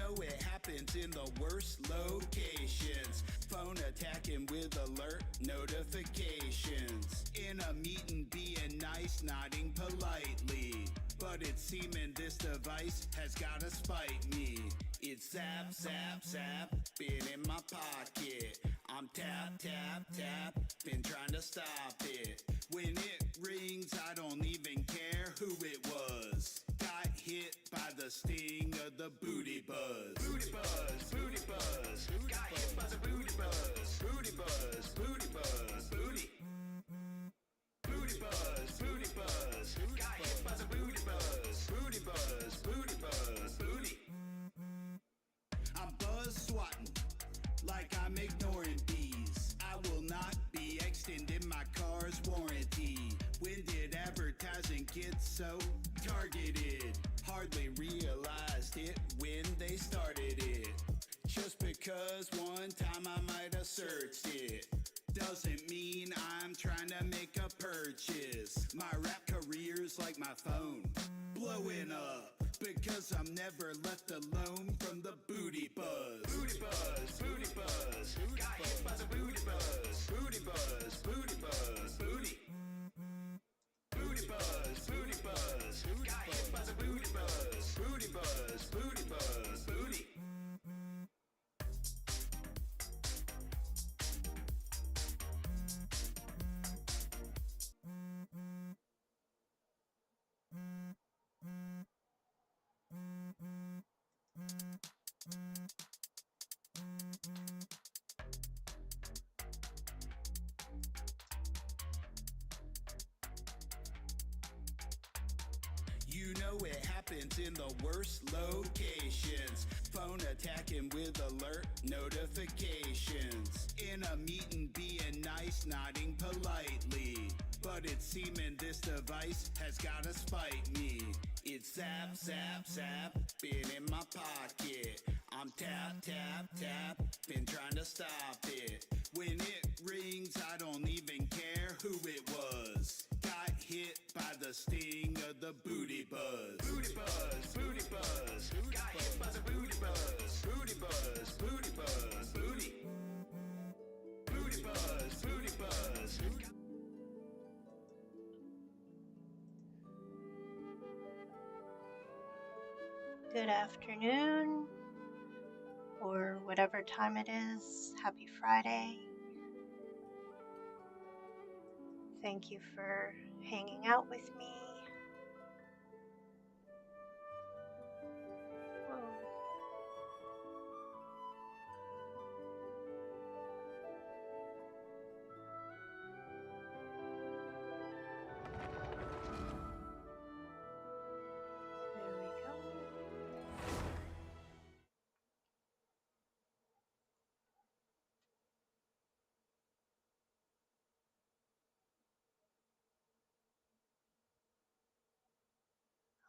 know it happens in the worst locations. Phone attacking with alert notifications. In a meeting being nice, nodding politely. But it's seeming this device has gotta spite me. It's zap, zap, zap, been in my pocket. I'm tap, tap, tap, been trying to stop it. When it rings, I don't even care who it was. Got hit by the sting of the booty buzz. Booty buzz, booty buzz. Got hit by the booty buzz. Booty buzz, booty buzz, booty. Booty buzz, booty buzz. Got hit by the booty buzz. Booty buzz, booty buzz, booty. I'm buzz swatting like I'm ignoring bees. I will not be extending my car's warranty. When did advertising get so targeted? Hardly realized it when they started it. Just because one time I might have searched it doesn't mean I'm trying to make a purchase. My rap career's like my phone, blowing up because I'm never left alone from the booty buzz. Booty buzz, booty buzz. Got hit by the booty buzz. Booty buzz, booty buzz, booty. Booty buzz, booty buzz. Got hit by the booty buzz. Booty buzz, booty buzz, booty. You know it happens in the worst locations. Phone attacking with alert notifications. In a meeting being nice, nodding politely. But it's seeming this device has gotta spite me. It's zap, zap, zap, been in my pocket. I'm tap, tap, tap, been trying to stop it. When it rings, I don't even care who it was. Got hit by the sting of the booty buzz. Booty buzz, booty buzz. Got hit by the booty buzz. Booty buzz, booty buzz, booty. Booty buzz, booty buzz. Good afternoon, or whatever time it is. Happy Friday. Thank you for hanging out with me. Whoa. There we go.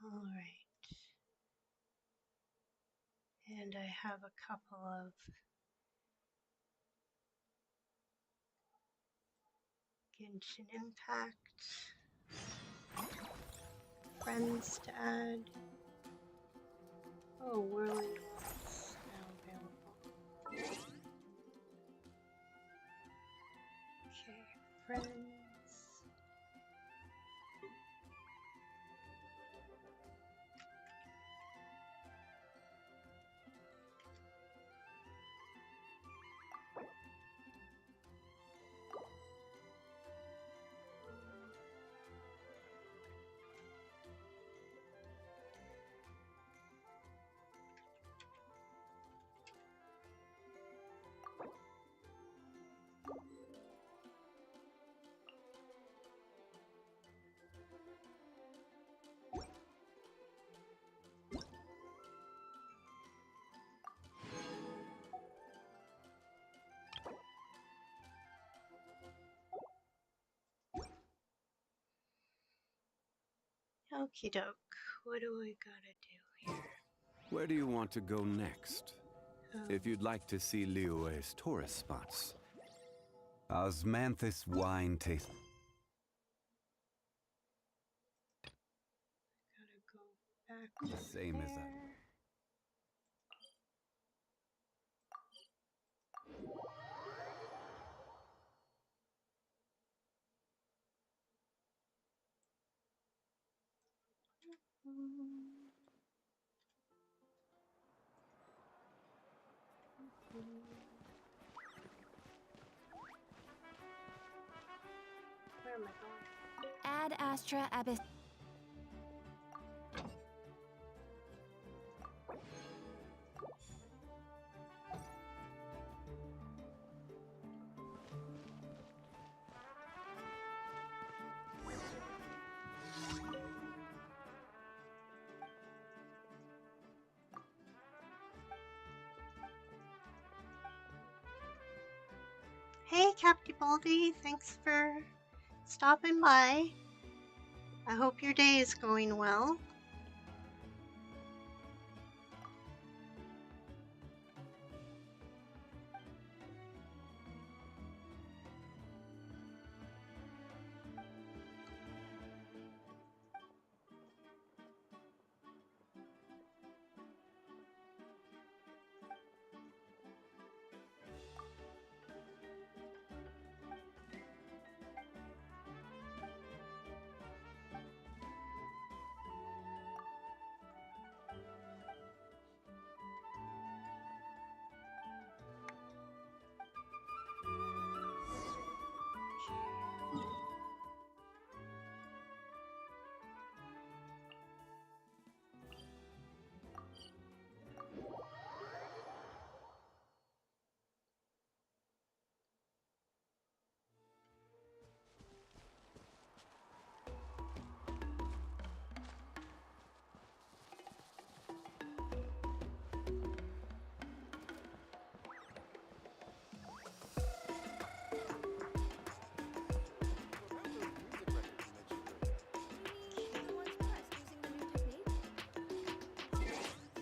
All right. And I have a couple of Genshin Impact friends to add. Oh, Whirling Woods now available. Okay, friends. Okie doke, what do I gotta do here? Where do you want to go next? If you'd like to see Liyue's tourist spots. Osmanthus wine taste. Gotta go back Same as there. Where am I going? Ad Astra Abyss. Hey, Captain Baldy, thanks for stopping by. I hope your day is going well.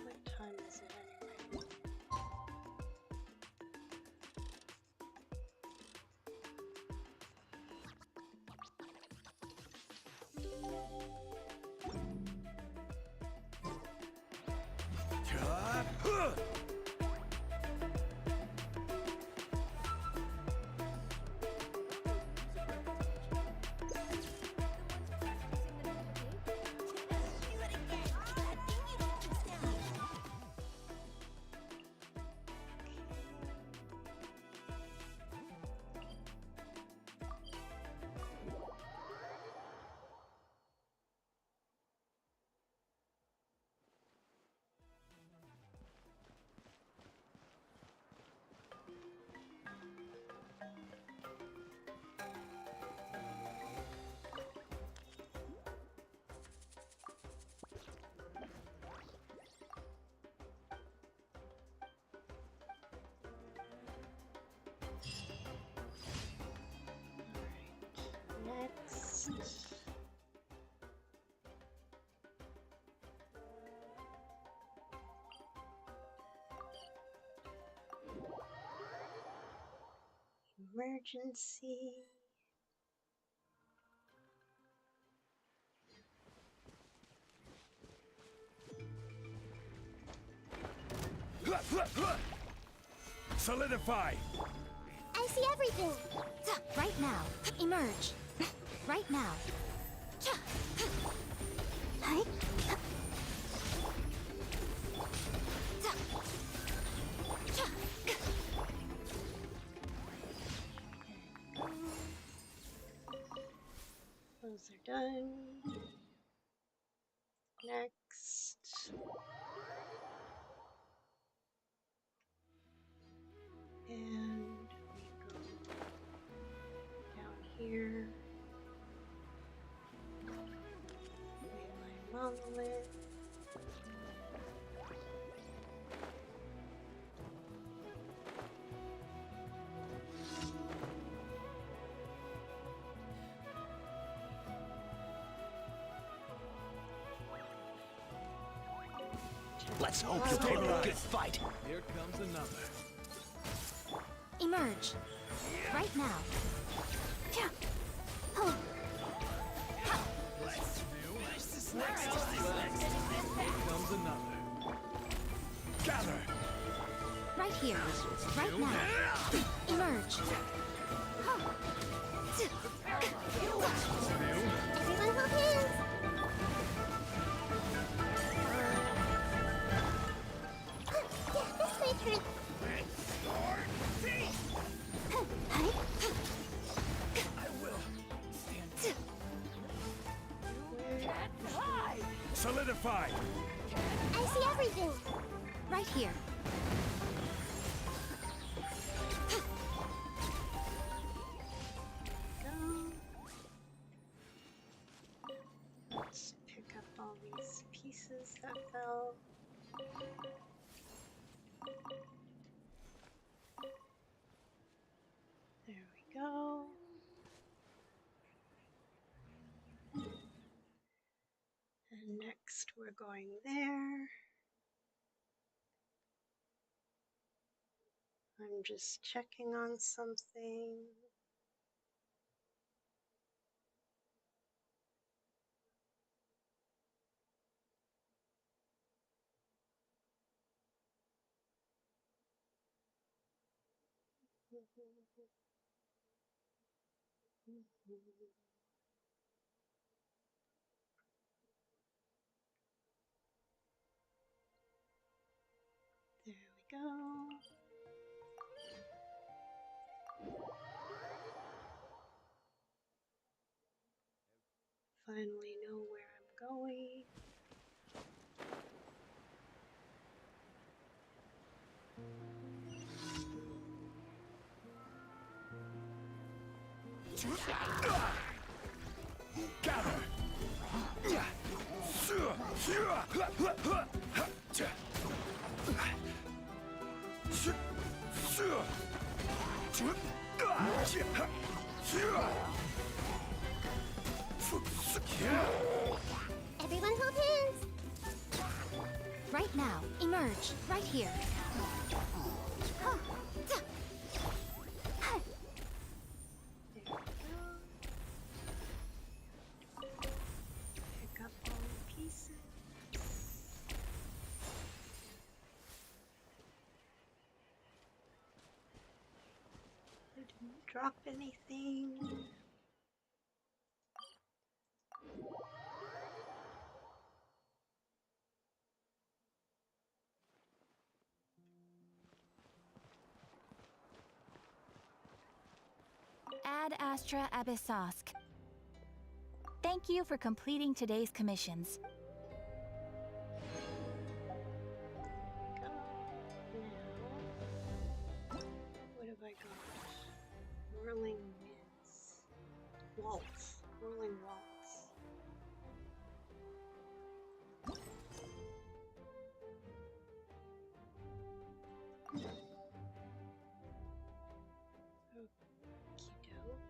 What time is it anyway? Next. Emergency. Solidify! I see everything. Right now. Emerge. Right now. Hi. Those are done. Next. And we go down here. Mainline monolith. Let's hope you'll put up a good fight. Here comes another. Emerge. Right now. Here comes another. Gather. Right here. Right now. Emerge. Everyone hold hands. Solidified! I see everything! Right here. Go. Let's pick up all these pieces that fell. There we go. And next we're going there. I'm just checking on something. There we go. Finally know where I'm going. Got her! Everyone hold hands! Right now, emerge. Right here. There we go. Pick up all the pieces. I didn't drop anything. Ad Astra Abyssosk. Thank you for completing today's commissions. Go. Now, what have I got? Whirling winds. Waltz. Whirling waltz. Okey-doke.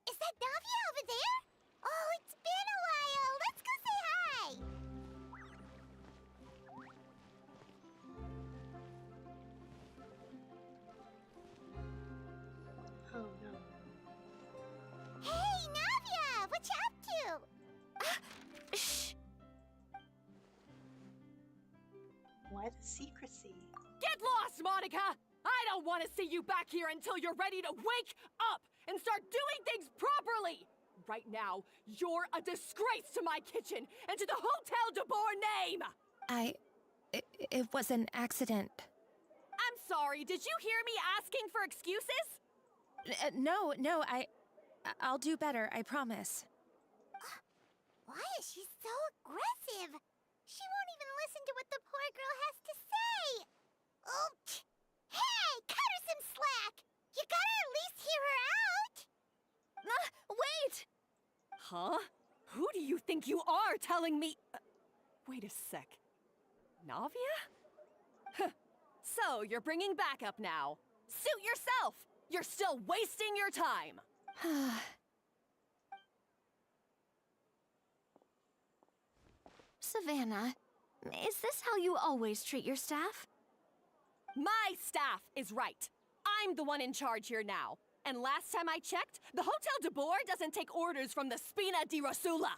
Is that Navia over there? Oh, it's been a while! Let's go say hi! Oh no. Hey, Navia! What you up to? Shh! Why the secrecy? Get lost, Monica! I don't want to see you back here until you're ready to wake up and start doing things properly! Right now, you're a disgrace to my kitchen and to the Hotel de Boer name! It was an accident. I'm sorry, did you hear me asking for excuses? No, I'll do better, I promise. Why is she so aggressive? She won't even listen to what the poor girl has to say! Oh, hey! Cut her some slack! You gotta at least hear her out! Wait! Huh? Who do you think you are telling me? Wait a sec. Navia? Huh. So, you're bringing backup now. Suit yourself! You're still wasting your time! Savannah, is this how you always treat your staff? My staff is right. I'm the one in charge here now. And last time I checked, the Hotel de Boer doesn't take orders from the Spina di Rosula.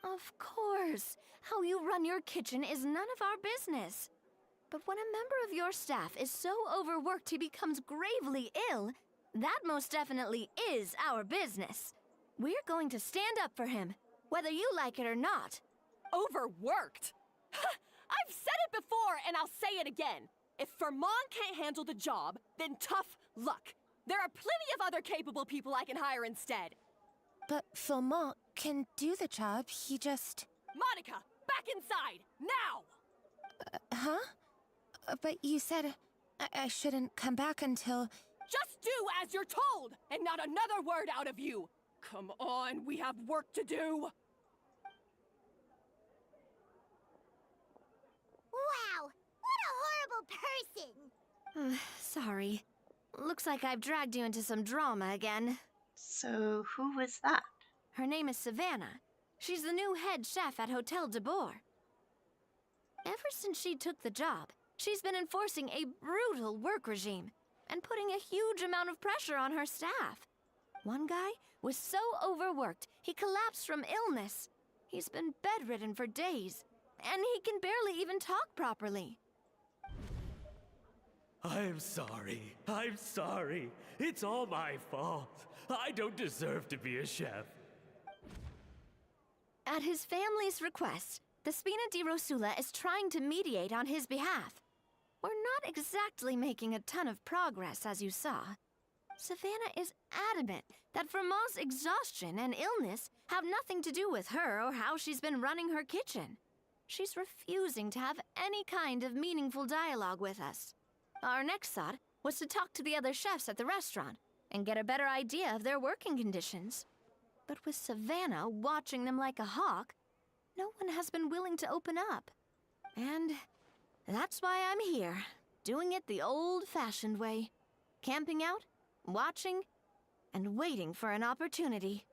Of course. How you run your kitchen is none of our business. But when a member of your staff is so overworked he becomes gravely ill, that most definitely is our business. We're going to stand up for him, whether you like it or not. Overworked? I've said it before, and I'll say it again. If Vermont can't handle the job, then tough luck. There are plenty of other capable people I can hire instead. But Philmont can do the job, he just... Monica, back inside, now! Huh? But you said I shouldn't come back until... Just do as you're told, and not another word out of you. Come on, we have work to do. Wow, what a horrible person! Sorry. Looks like I've dragged you into some drama again. So, who was that? Her name is Savannah. She's the new head chef at Hotel de Boer. Ever since she took the job, she's been enforcing a brutal work regime and putting a huge amount of pressure on her staff. One guy was so overworked, he collapsed from illness. He's been bedridden for days, and he can barely even talk properly. I'm sorry. I'm sorry. It's all my fault. I don't deserve to be a chef. At his family's request, the Spina di Rosula is trying to mediate on his behalf. We're not exactly making a ton of progress, as you saw. Savannah is adamant that Vermont's exhaustion and illness have nothing to do with her or how she's been running her kitchen. She's refusing to have any kind of meaningful dialogue with us. Our next thought was to talk to the other chefs at the restaurant and get a better idea of their working conditions. But with Savannah watching them like a hawk, no one has been willing to open up. And that's why I'm here, doing it the old-fashioned way. Camping out, watching, and waiting for an opportunity.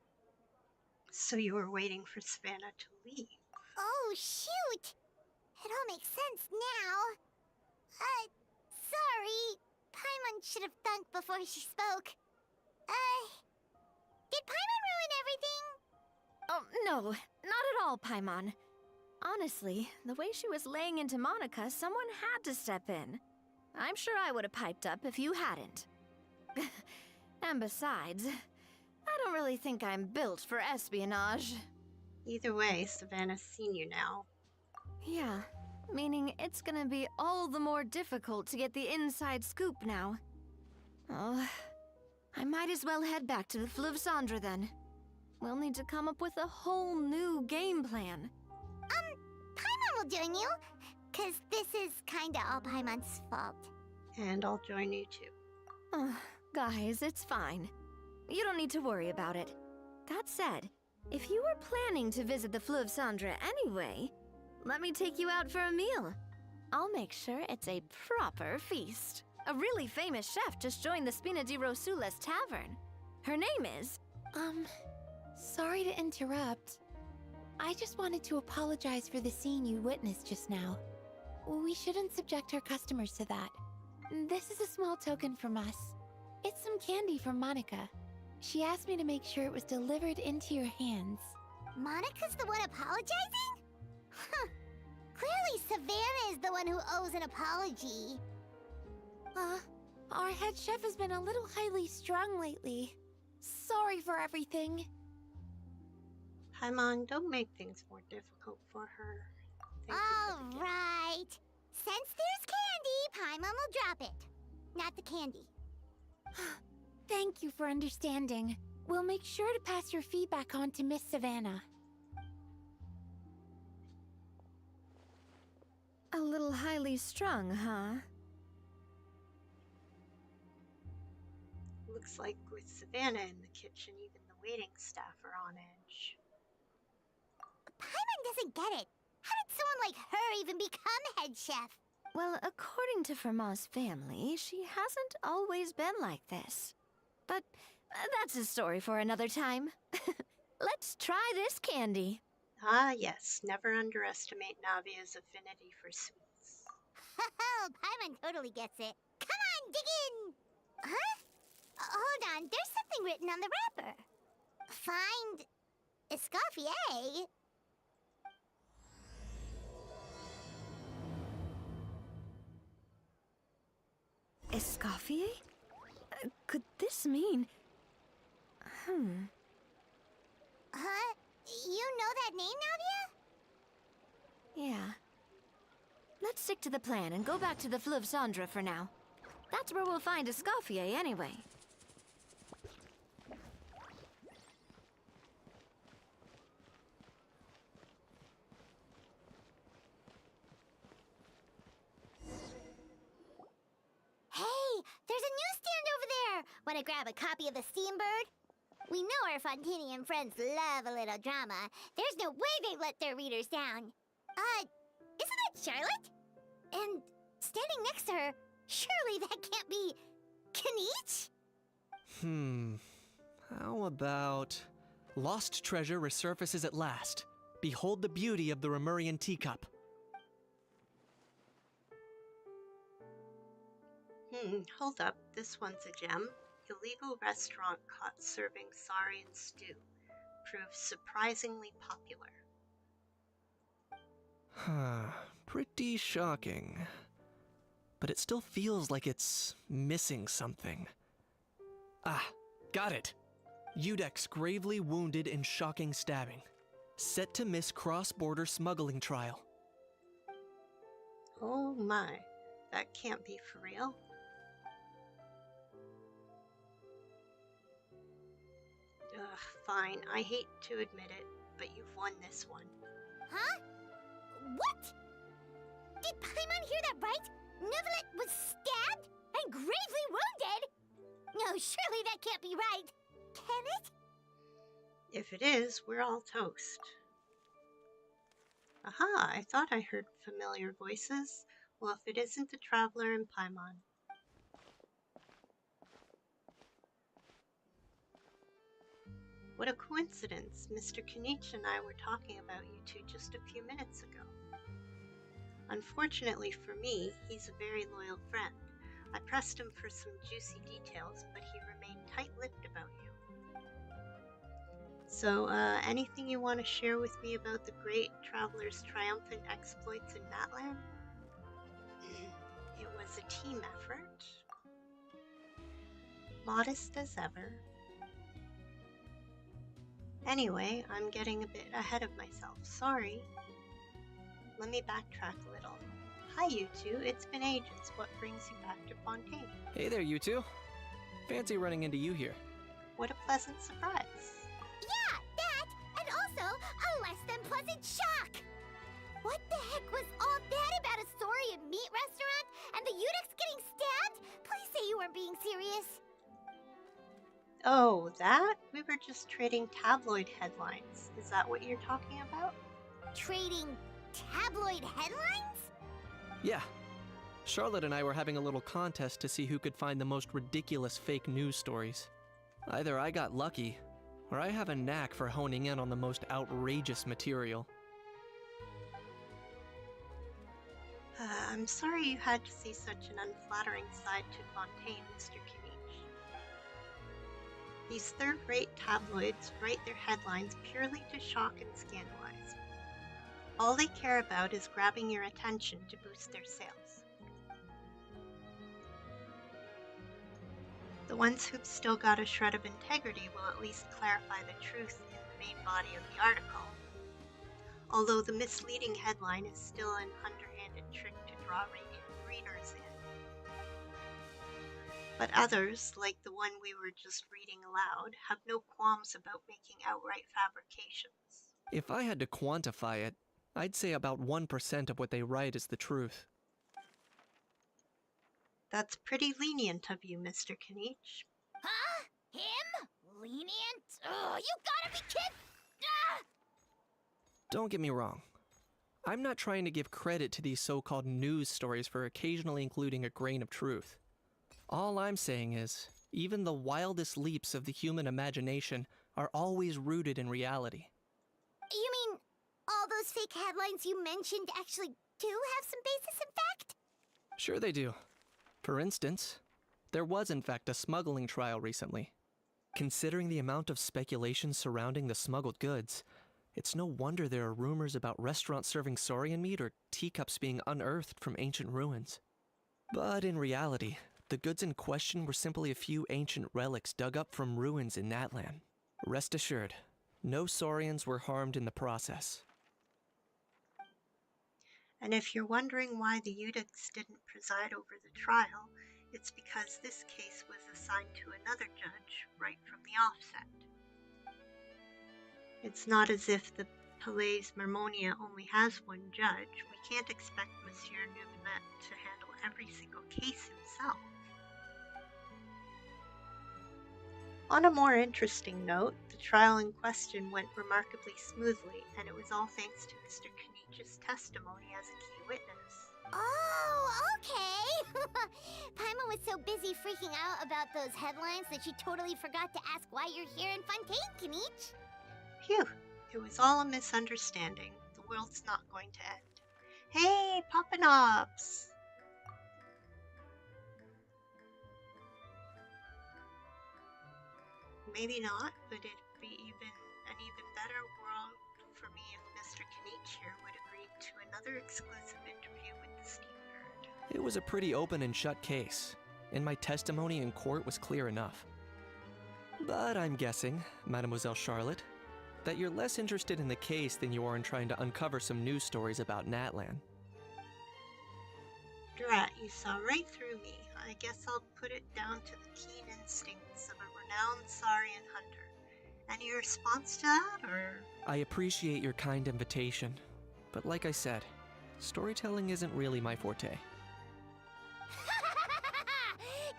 So you were waiting for Savannah to leave. Oh, shoot! It all makes sense now. Sorry. Paimon should have thunk before she spoke. Did Paimon ruin everything? Oh, no, not at all, Paimon. Honestly, the way she was laying into Monica, someone had to step in. I'm sure I would have piped up if you hadn't. And besides, I don't really think I'm built for espionage. Either way, Savannah's seen you now. Yeah, meaning it's gonna be all the more difficult to get the inside scoop now. Oh, I might as well head back to the Fleuve Cendre then. We'll need to come up with a whole new game plan. Paimon will join you, 'cause this is kinda all Paimon's fault. And I'll join you too. Guys, it's fine. You don't need to worry about it. That said, if you were planning to visit the Fleuve Cendre anyway, let me take you out for a meal. I'll make sure it's a proper feast. A really famous chef just joined the Spina di Rosula's tavern. Her name is... Sorry to interrupt. I just wanted to apologize for the scene you witnessed just now. We shouldn't subject our customers to that. This is a small token from us. It's some candy from Monica. She asked me to make sure it was delivered into your hands. Monica's the one apologizing? Huh. Clearly Savannah is the one who owes an apology. Our head chef has been a little highly strung lately. Sorry for everything. Paimon, don't make things more difficult for her. Thank you All for the gift. right. Since there's candy, Paimon will drop it. Not the candy. Thank you for understanding. We'll make sure to pass your feedback on to Miss Savannah. A little highly strung, huh? Looks like with Savannah in the kitchen, even the waiting staff are on edge. Paimon doesn't get it. How did someone like her even become head chef? Well, according to Fermat's family, she hasn't always been like this. But that's a story for another time. Let's try this candy. Ah, yes. Never underestimate Navia's affinity for sweets. Oh, Paimon totally gets it. Come on, dig in! Huh? Hold on, there's something written on the wrapper. Find Escoffier? Escoffier? Could this mean... that name, Navia? Yeah. Let's stick to the plan and go back to the Fleuve Cendre for now. That's where we'll find Escoffier anyway. Hey, there's a newsstand over there! Wanna grab a copy of The Steambird? We know our Fontanian friends love a little drama. There's no way they let their readers down. Isn't that Charlotte? And standing next to her, surely that can't be Kinich? How about... Lost treasure resurfaces at last. Behold the beauty of the Remurian teacup. Hold up. This one's a gem. Illegal restaurant caught serving saurian stew. Proves surprisingly popular. Pretty shocking. But it still feels like it's missing something. Ah, got it! Udex gravely wounded in shocking stabbing. Set to miss cross-border smuggling trial. Oh my. That can't be for real. Ugh, fine. I hate to admit it, but you've won this one. Huh? What? Did Paimon hear that right? Neuvillette was stabbed and gravely wounded? No, surely that can't be right. Can it? If it is, we're all toast. Aha, I thought I heard familiar voices. Well, if it isn't the Traveler and Paimon. What a coincidence. Mr. Kinich and I were talking about you two just a few minutes ago. Unfortunately for me, he's a very loyal friend. I pressed him for some juicy details, but he remained tight-lipped about you. So, anything you want to share with me about the great Traveler's triumphant exploits in Natlan? It was a team effort. Modest as ever. Anyway, I'm getting a bit ahead of myself. Sorry. Let me backtrack a little. Hi, you two. It's been ages. What brings you back to Fontaine? Hey there, you two. Fancy running into you here. What a pleasant surprise. Yeah, that, and also a less than pleasant shock. What the heck was all that about a saurian meat restaurant and the Udex getting stabbed? Please say you weren't being serious. Oh, that? We were just trading tabloid headlines. Is that what you're talking about? Trading tabloid headlines? Yeah. Charlotte and I were having a little contest to see who could find the most ridiculous fake news stories. Either I got lucky, or I have a knack for honing in on the most outrageous material. I'm sorry you had to see such an unflattering side to Fontaine, Mr. Kinich. These third-rate tabloids write their headlines purely to shock and scandalize. All they care about is grabbing your attention to boost their sales. The ones who've still got a shred of integrity will at least clarify the truth in the main body of the article, although the misleading headline is still an underhanded trick to draw readers in. But others, like the one we were just reading aloud, have no qualms about making outright fabrications. If I had to quantify it, I'd say about 1% of what they write is the truth. That's pretty lenient of you, Mr. Kinich. Huh? Him? Lenient? Oh, you gotta be kidding! Ah! Don't get me wrong. I'm not trying to give credit to these so-called news stories for occasionally including a grain of truth. All I'm saying is, even the wildest leaps of the human imagination are always rooted in reality. You mean all those fake headlines you mentioned actually do have some basis in fact? Sure they do. For instance, there was in fact a smuggling trial recently. Considering the amount of speculation surrounding the smuggled goods, it's no wonder there are rumors about restaurants serving saurian meat or teacups being unearthed from ancient ruins. But in reality, the goods in question were simply a few ancient relics dug up from ruins in Natlan. Rest assured, No Saurians were harmed in the process. And if you're wondering why the Eunuchs didn't preside over the trial, it's because this case was assigned to another judge right from the offset. It's not as if the Palais Mermonia only has one judge. We can't expect Monsieur Neuvillette to handle every single case himself. On a more interesting note, the trial in question went remarkably smoothly, and it was all thanks to Mr. Kenich's testimony as a key witness. Oh, okay. Paimon was so busy freaking out about those headlines that she totally forgot to ask why you're here in Fontaine, Kenich. Phew, it was all a misunderstanding. The world's not going to end. Hey, Poppinops! Maybe not, but it'd be an even better world for me if Mr. Kenich here would agree to another exclusive interview with the Steam Nerd. It was a pretty open and shut case, and my testimony in court was clear enough. But I'm guessing, Mademoiselle Charlotte, that you're less interested in the case than you are in trying to uncover some news stories about Natlan. Drat, you saw right through me. I guess I'll put it down to the keen instincts of a renowned Saurian hunter. Any response to that, or...? I appreciate your kind invitation, but like I said, storytelling isn't really my forte.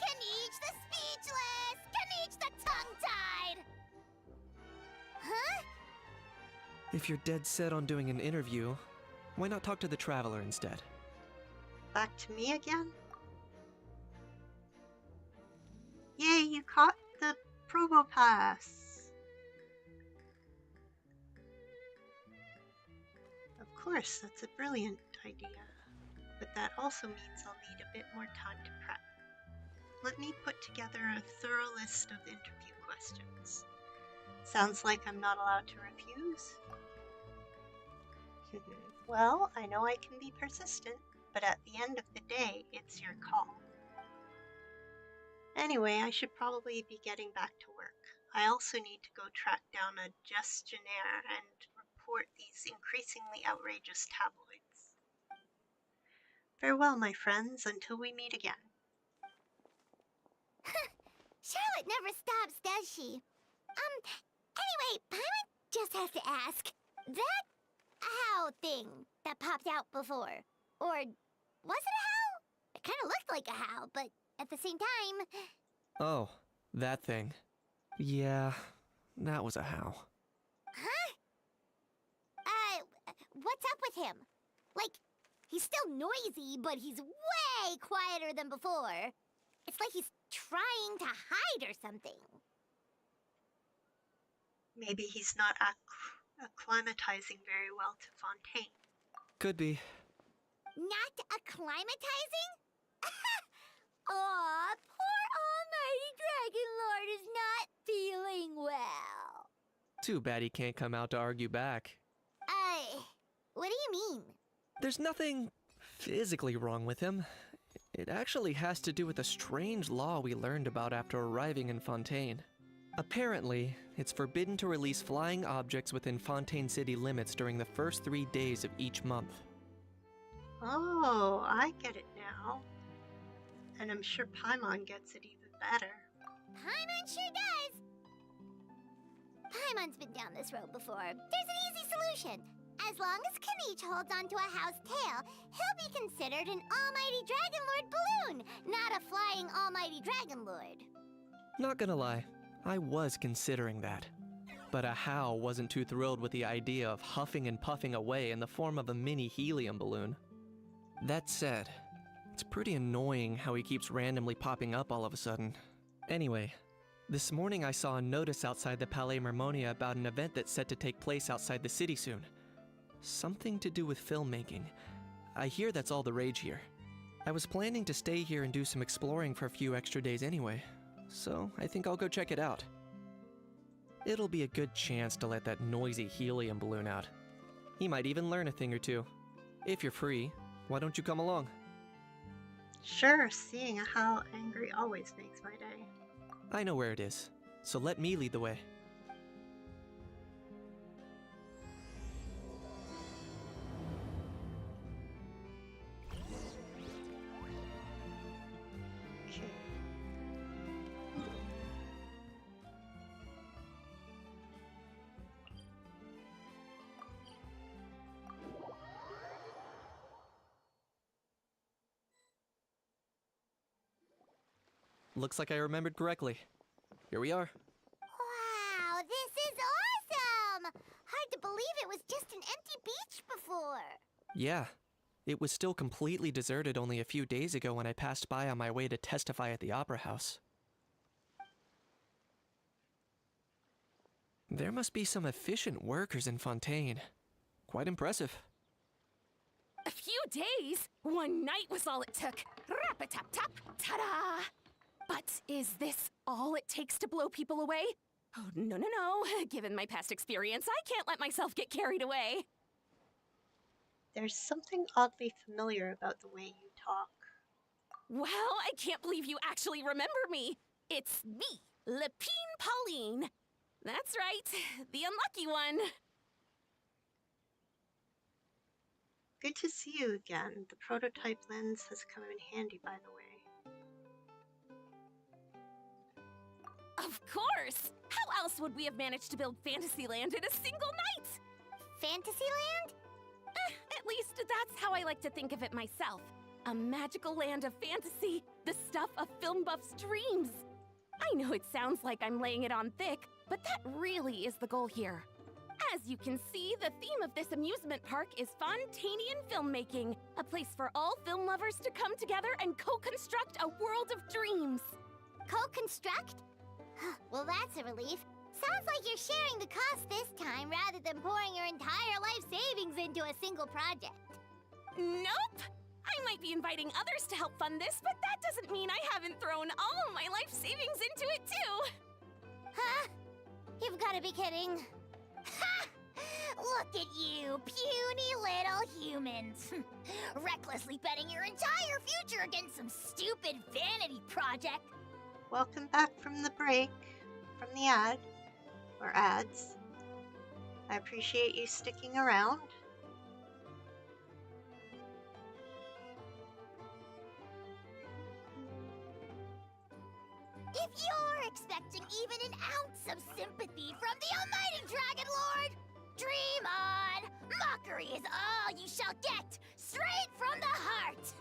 Kenich the speechless! Kenich the tongue-tied! Huh? If you're dead set on doing an interview, why not talk to the Traveler instead? Back to me again? Yay, you caught the Probopass! Of course, that's a brilliant idea. But that also means I'll need a bit more time to prep. Let me put together a thorough list of interview questions. Sounds like I'm not allowed to refuse? Well, I know I can be persistent, but at the end of the day, it's your call. Anyway, I should probably be getting back to work. I also need to go track down a gestionnaire and report these increasingly outrageous tabloids. Farewell, my friends, until we meet again. Charlotte never stops, does she? Anyway, Paimon just has to ask. That owl thing that popped out before, or was it a howl? It kind of looked like a howl, but at the same time... Oh, that thing. Yeah, that was a howl. Huh? What's up with him? Like, he's still noisy, but he's way quieter than before. It's like he's trying to hide or something. Maybe he's not acclimatizing very well to Fontaine. Could be. Not acclimatizing? Aw, poor Almighty Dragon Lord is not feeling well. Too bad he can't come out to argue back. What do you mean? There's nothing physically wrong with him. It actually has to do with a strange law we learned about after arriving in Fontaine. Apparently, it's forbidden to release flying objects within Fontaine City limits during the first 3 days of each month. Oh, I get it now. And I'm sure Paimon gets it even better. Paimon sure does. Paimon's been down this road before. There's an easy solution. As long as Kenich holds onto a house tail, he'll be considered an Almighty Dragon Lord balloon, not a flying Almighty Dragon Lord. Not gonna lie, I was considering that. But Ahau wasn't too thrilled with the idea of huffing and puffing away in the form of a mini helium balloon. That said, it's pretty annoying how he keeps randomly popping up all of a sudden. Anyway, this morning I saw a notice outside the Palais Mermonia about an event that's set to take place outside the city soon. Something to do with filmmaking. I hear that's all the rage here. I was planning to stay here and do some exploring for a few extra days anyway, so I think I'll go check it out. It'll be a good chance to let that noisy helium balloon out. He might even learn a thing or two. If you're free, why don't you come along? Sure, seeing how angry always makes my day. I know where it is, so let me lead the way. looks like I remembered correctly. Here we are. Wow, this is awesome! Hard to believe it was just an empty beach before. Yeah, it was still completely deserted only a few days ago when I passed by on my way to testify at the Opera House. There must be some efficient workers in Fontaine. Quite impressive. A few days? One night was all it took. Rap-a-tap-tap, ta-da! But is this all it takes to blow people away? Oh, no. Given my past experience, I can't let myself get carried away. There's something oddly familiar about the way you talk. Well, I can't believe you actually remember me. It's me, Lepine Pauline. That's right, the unlucky one. Good to see you again. The prototype lens has come in handy, by the way. Of course! How else would we have managed to build Fantasyland in a single night? Fantasyland? At least that's how I like to think of it myself. A magical land of fantasy, the stuff of film buffs' dreams. I know it sounds like I'm laying it on thick, but that really is the goal here. As you can see, the theme of this amusement park is Fontainian filmmaking, a place for all film lovers to come together and co-construct a world of dreams. Co-construct? Well, that's a relief. Sounds like you're sharing the cost this time rather than pouring your entire life savings into a single project. Nope! I might be inviting others to help fund this, but that doesn't mean I haven't thrown all of my life savings into it too! Huh? You've gotta be kidding. Ha! Look at you, puny little humans. Recklessly betting your entire future against some stupid vanity project. Welcome back from the break, from the ad, or ads. I appreciate you sticking around. If you're expecting even an ounce of sympathy from the almighty Dragon Lord, dream on! Mockery is all you shall get, straight from the heart!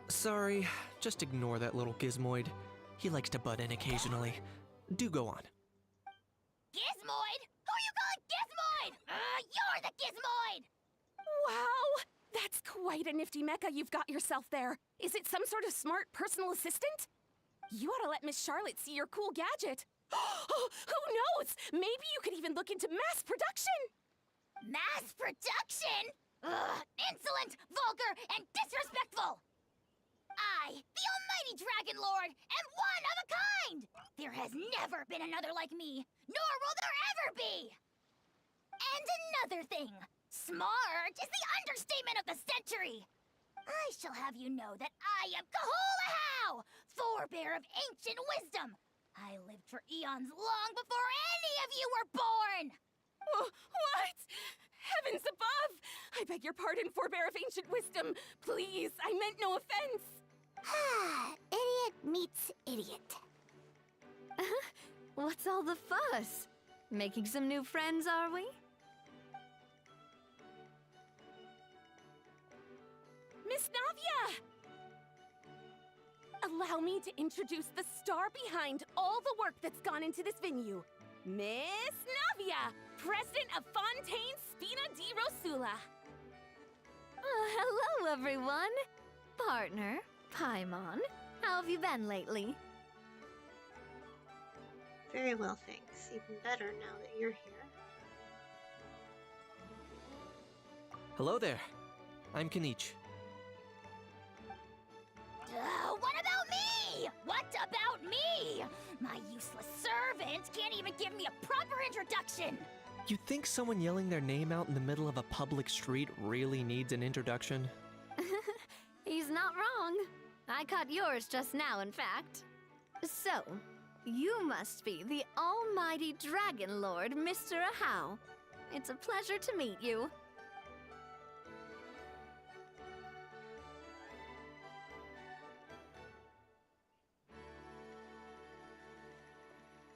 Sorry, just ignore that little gizmoid. He likes to butt in occasionally. Do go on. Gizmoid? Who you calling Gizmoid? You're the Gizmoid! Wow! That's quite a nifty mecha you've got yourself there. Is it some sort of smart personal assistant? You ought to let Miss Charlotte see your cool gadget. Who knows? Maybe you could even look into mass production. Mass production? Ugh, insolent, vulgar, and disrespectful! I, the almighty Dragon Lord, am one of a kind! There has never been another like me, nor will there ever be! And another thing, smart is the understatement of the century! I shall have you know that I am Kahulahau, forebear of ancient wisdom! I lived for eons long before any of you were born! What? Heavens above! I beg your pardon, forebear of ancient wisdom. Please, I meant no offense. Idiot meets idiot. What's all the fuss? Making some new friends, are we? Miss Navia! Allow me to introduce the star behind all the work that's gone into this venue. Miss Navia, president of Fontaine Spina di Rosula. Hello, everyone. Partner, Paimon, how have you been lately? Very well, thanks. Even better now that you're here. Hello there. I'm Kenichi. What about me? What about me? My useless servant can't even give me a proper introduction. You think someone yelling their name out in the middle of a public street really needs an introduction? He's not wrong. I caught yours just now, in fact. So, you must be the almighty Dragon Lord, Mr. Ahau. It's a pleasure to meet you.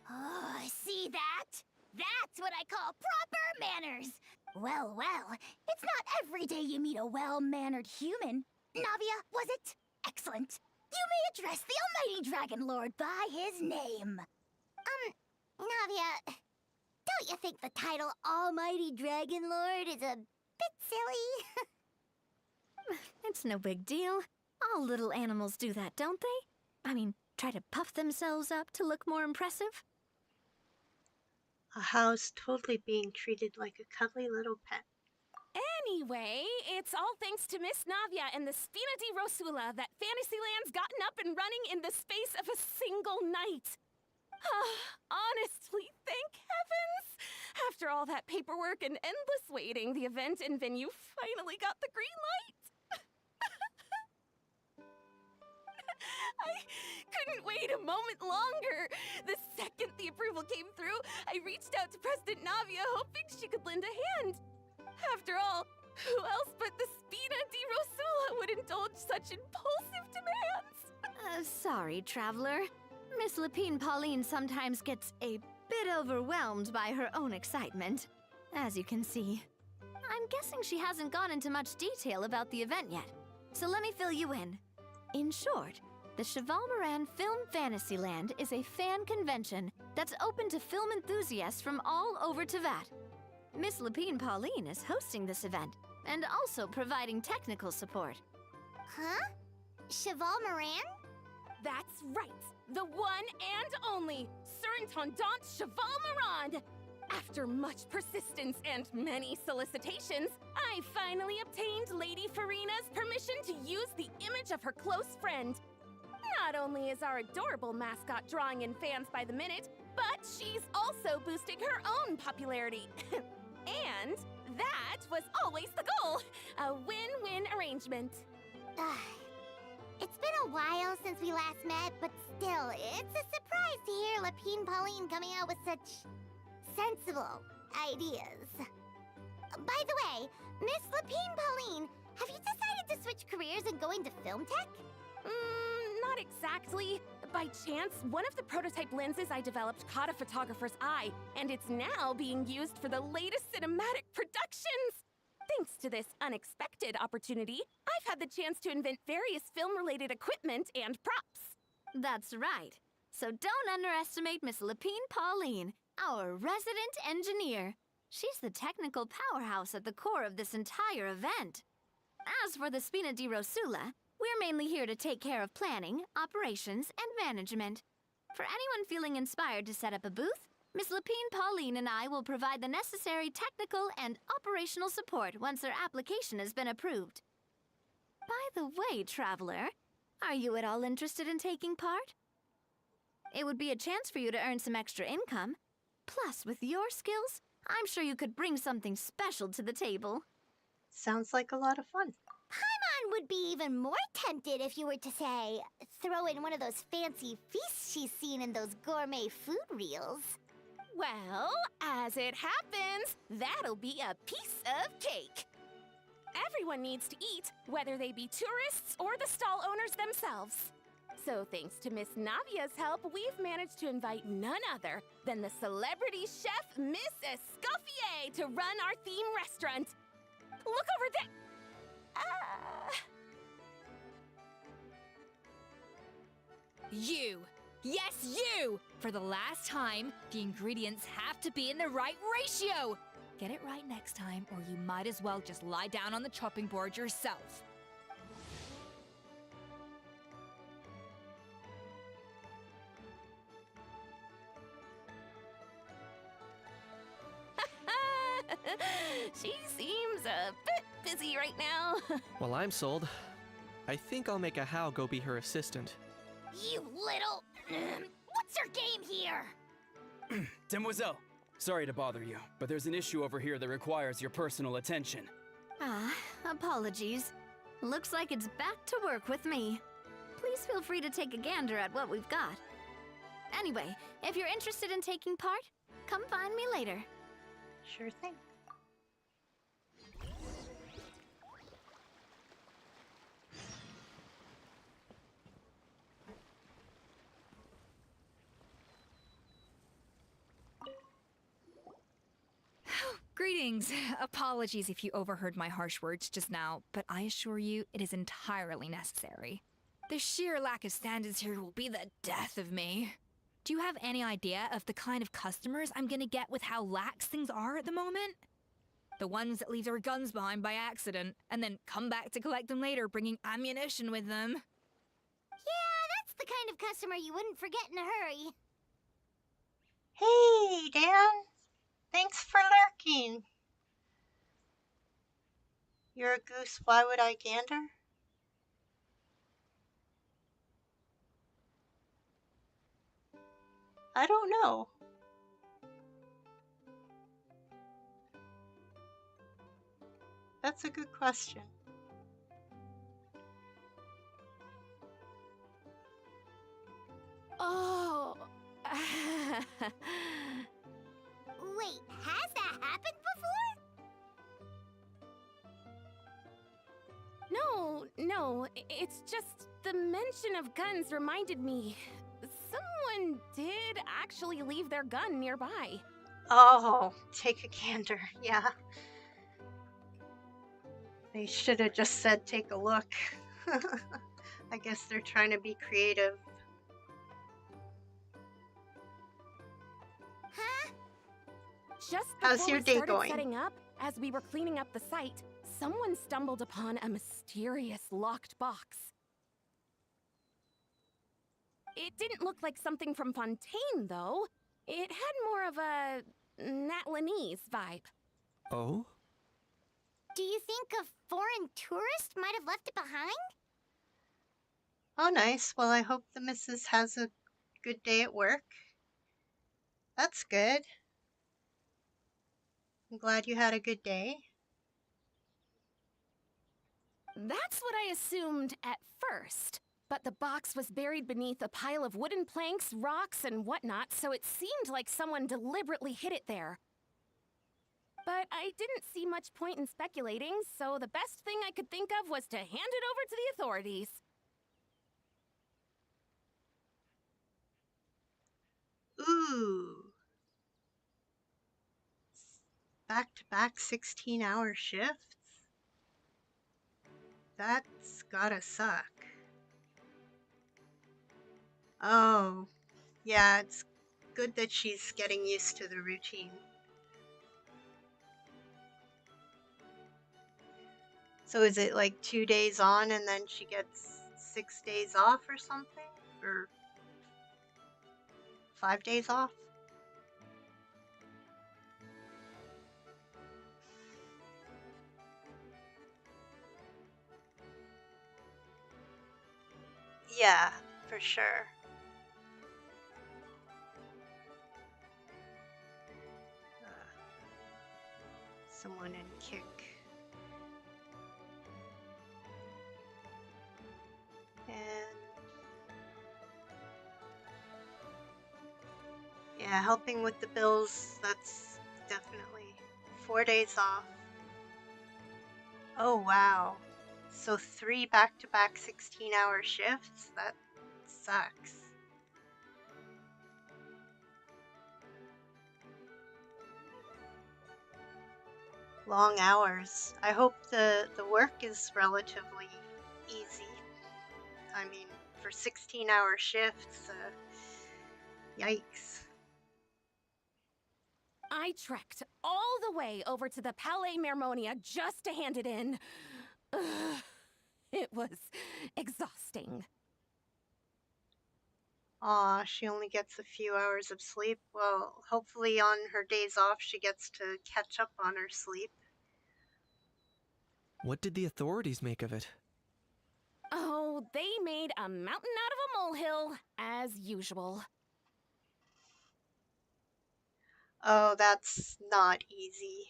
Oh, see that? That's what I call proper manners. Well, it's not every day you meet a well-mannered human. Navia, was it? Excellent. You may address the Almighty Dragon Lord by his name. Navia, don't you think the title Almighty Dragon Lord is a bit silly? It's no big deal. All little animals do that, don't they? I mean, try to puff themselves up to look more impressive. A house totally being treated like a cuddly little pet. Anyway, it's all thanks to Miss Navia and the Spina di Rosula that Fantasyland's gotten up and running in the space of a single night. Honestly, thank heavens! After all that paperwork and endless waiting, the event and venue finally got the green light. I couldn't wait a moment longer. The second the approval came through, I reached out to President Navia, hoping she could lend a hand. After all, who else but the Spina di Rosula would indulge such impulsive demands? Sorry, Traveler. Miss Lapine Pauline sometimes gets a bit overwhelmed by her own excitement, as you can see. I'm guessing she hasn't gone into much detail about the event yet, so let me fill you in. In short, the Cheval Moran Film Fantasyland is a fan convention that's open to film enthusiasts from all over Teyvat. Miss Lapine Pauline is hosting this event and also providing technical support. Huh? Cheval Moran? That's right. The one and only Surintendant Cheval Moran. After much persistence and many solicitations, I finally obtained Lady Farina's permission to use the image of her close friend. Not only is our adorable mascot drawing in fans by the minute, but she's also boosting her own popularity. And that was always the goal. A win-win arrangement. It's been a while since we last met, but still, it's a surprise to hear Lapine Pauline coming out with such sensible ideas. By the way, Miss Lapine Pauline, have you decided to switch careers and go into film tech? Not exactly. By chance, one of the prototype lenses I developed caught a photographer's eye, and it's now being used for the latest cinematic productions. Thanks to this unexpected opportunity, I've had the chance to invent various film-related equipment and props. That's right. So don't underestimate Miss Lapine Pauline, our resident engineer. She's the technical powerhouse at the core of this entire event. As for the Spina di Rosula, we're mainly here to take care of planning, operations, and management. For anyone feeling inspired to set up a booth, Miss Lapine Pauline and I will provide the necessary technical and operational support once their application has been approved. By the way, Traveler, are you at all interested in taking part? It would be a chance for you to earn some extra income. Plus, with your skills, I'm sure you could bring something special to the table. Sounds like a lot of fun. Paimon would be even more tempted if you were to, say, throw in one of those fancy feasts she's seen in those gourmet food reels. Well, as it happens, that'll be a piece of cake. Everyone needs to eat, whether they be tourists or the stall owners themselves. So thanks to Miss Navia's help, we've managed to invite none other than the celebrity chef, Miss Escoffier, to run our theme restaurant. Look over there! You! Yes, you! For the last time, the ingredients have to be in the right ratio! Get it right next time, or you might as well just lie down on the chopping board yourself. She seems a bit busy right now. Well, I'm sold. I think I'll make a Hao go be her assistant. You little... What's your game here? Demoiselle, sorry to bother you, but there's an issue over here that requires your personal attention. Apologies. Looks like it's back to work with me. Please feel free to take a gander at what we've got. Anyway, if you're interested in taking part, come find me later. Sure thing. Greetings. Apologies if you overheard my harsh words just now, but I assure you it is entirely necessary. The sheer lack of standards here will be the death of me. Do you have any idea of the kind of customers I'm gonna get with how lax things are at the moment? The ones that leave their guns behind by accident and then come back to collect them later bringing ammunition with them. Yeah, that's the kind of customer you wouldn't forget in a hurry. Hey, Dan. Thanks for lurking. You're a goose, why would I gander? I don't know. That's a good question. Oh. Wait, has that happened before? No, it's just the mention of guns reminded me. Someone did actually leave their gun nearby. Oh, take a gander, yeah. They should have just said take a look. I guess they're trying to be creative. Huh? Just How's before your we day started going? setting up, as we were cleaning up the site, someone stumbled upon a mysterious locked box. It didn't look like something from Fontaine, though. It had more of a Natlanese vibe. Oh? Do you think a foreign tourist might have left it behind? Oh, nice. Well, I hope the missus has a good day at work. That's good. I'm glad you had a good day. That's what I assumed at first. But the box was buried beneath a pile of wooden planks, rocks, and whatnot, so it seemed like someone deliberately hid it there. But I didn't see much point in speculating, so the best thing I could think of was to hand it over to the authorities. Ooh. Back-to-back 16-hour shifts? That's gotta suck. Oh, yeah, it's good that she's getting used to the routine. So is it like 2 days on and then she gets 6 days off or something? Or 5 days off? Yeah, for sure. Someone in kick. And yeah, helping with the bills, that's definitely 4 days off. Oh, wow. So 3 back-to-back 16-hour shifts? That sucks. Long hours. I hope the work is relatively easy. I mean, for 16-hour shifts, yikes. I trekked all the way over to the Palais Mermonia just to hand it in. Ugh, it was exhausting. Aw, she only gets a few hours of sleep. Well, hopefully on her days off she gets to catch up on her sleep. What did the authorities make of it? Oh, they made a mountain out of a molehill, as usual. Oh, that's not easy.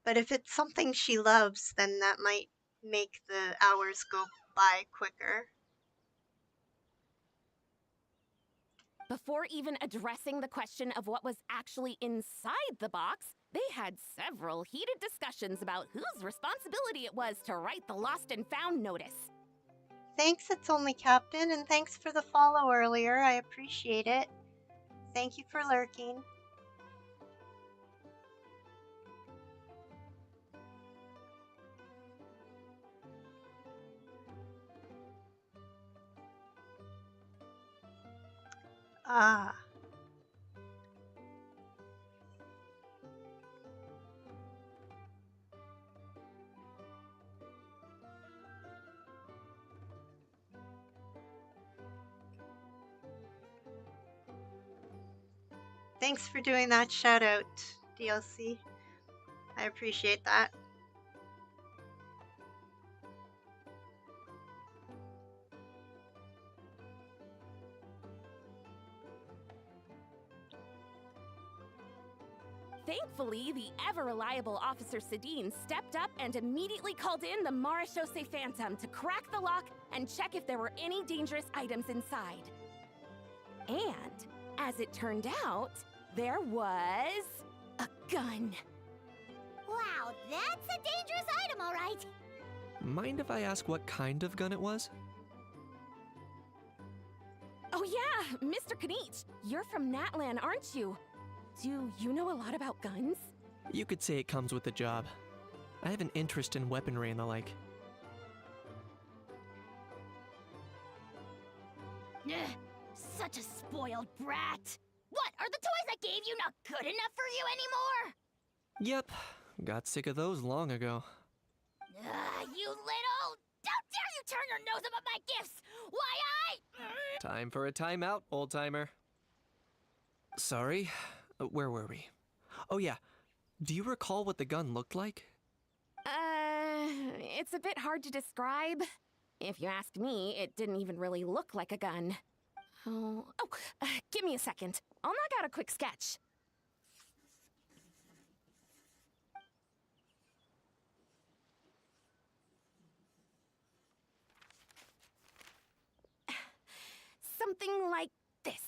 But if it's something she loves, then that might make the hours go by quicker. Before even addressing the question of what was actually inside the box, they had several heated discussions about whose responsibility it was to write the lost and found notice. Thanks, It's Only Captain, and thanks for the follow earlier. I appreciate it. Thank you for lurking. Ah. Thanks for doing that shout out, DLC. I appreciate that. Thankfully, the ever-reliable Officer Sedine stepped up and immediately called in the Marechaussee Phantom to crack the lock and check if there were any dangerous items inside. And, as it turned out, there was a gun. Wow, that's a dangerous item, all right. Mind if I ask what kind of gun it was? Oh yeah, Mr. Kanich, you're from Natlan, aren't you? Do you know a lot about guns? You could say it comes with the job. I have an interest in weaponry and the like. Ugh, such a spoiled brat. What, are the toys I gave you not good enough for you anymore? Yep, got sick of those long ago. You little... How dare you turn your nose up at my gifts! Why, Time for a timeout, old-timer. Sorry, where were we? Oh yeah, do you recall what the gun looked like? It's a bit hard to describe. If you ask me, it didn't even really look like a gun. Give me a second. I'll knock out a quick sketch. Something like this.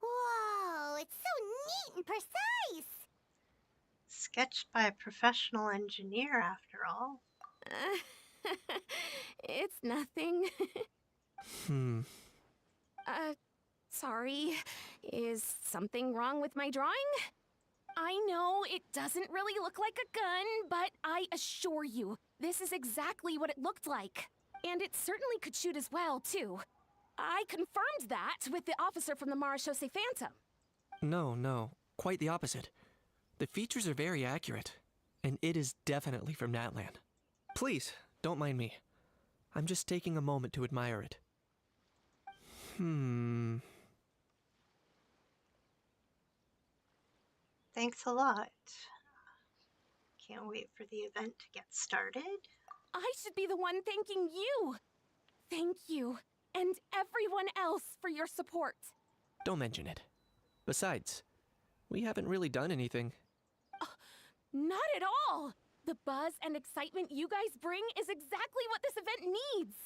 Whoa, it's so neat and precise. Sketched by a professional engineer, after all. It's nothing. Sorry. Is something wrong with my drawing? I know it doesn't really look like a gun, but I assure you, this is exactly what it looked like. And it certainly could shoot as well, too. I confirmed that with the officer from the Marechaussee Phantom. No, quite the opposite. The features are very accurate, and it is definitely from Natlan. Please, don't mind me. I'm just taking a moment to admire it. Thanks a lot. Can't wait for the event to get started. I should be the one thanking you. Thank you, and everyone else for your support. Don't mention it. Besides, we haven't really done anything. Not at all! The buzz and excitement you guys bring is exactly what this event needs.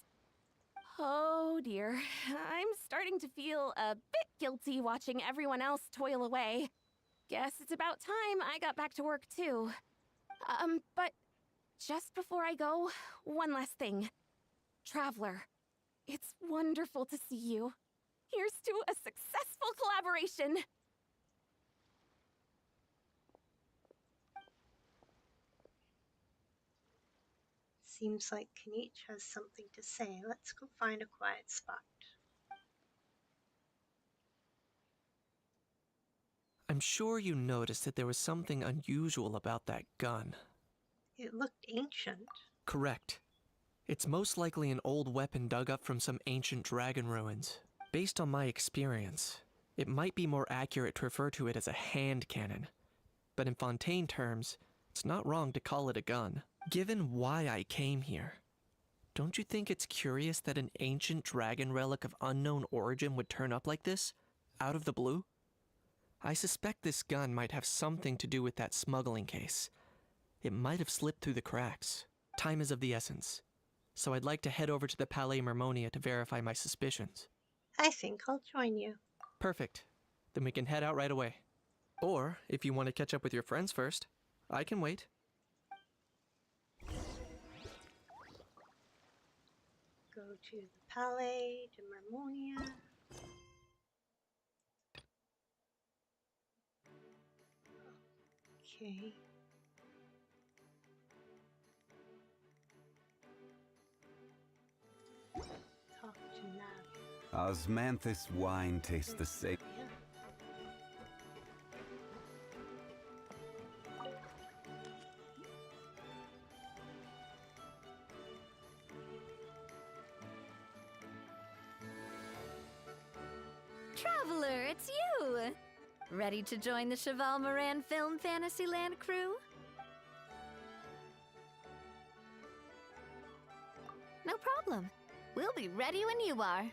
Oh dear, I'm starting to feel a bit guilty watching everyone else toil away. Guess it's about time I got back to work too. But just before I go, one last thing. Traveler, it's wonderful to see you. Here's to a successful collaboration! Seems like Kanich has something to say. Let's go find a quiet spot. I'm sure you noticed that there was something unusual about that gun. It looked ancient. Correct. It's most likely an old weapon dug up from some ancient dragon ruins. Based on my experience, it might be more accurate to refer to it as a hand cannon. But in Fontaine terms, it's not wrong to call it a gun. Given why I came here, don't you think it's curious that an ancient dragon relic of unknown origin would turn up like this, out of the blue? I suspect this gun might have something to do with that smuggling case. It might have slipped through the cracks. Time is of the essence, so I'd like to head over to the Palais Mermonia to verify my suspicions. I think I'll join you. Perfect. Then we can head out right away. Or, if you want to catch up with your friends first, I can wait. Go to the Palais de Mermonia. Okay. Talk to Navi. Osmanthus wine tastes the same. Traveler, it's you! Ready to join the Cheval Moran Film Fantasyland crew? No problem. We'll be ready when you are.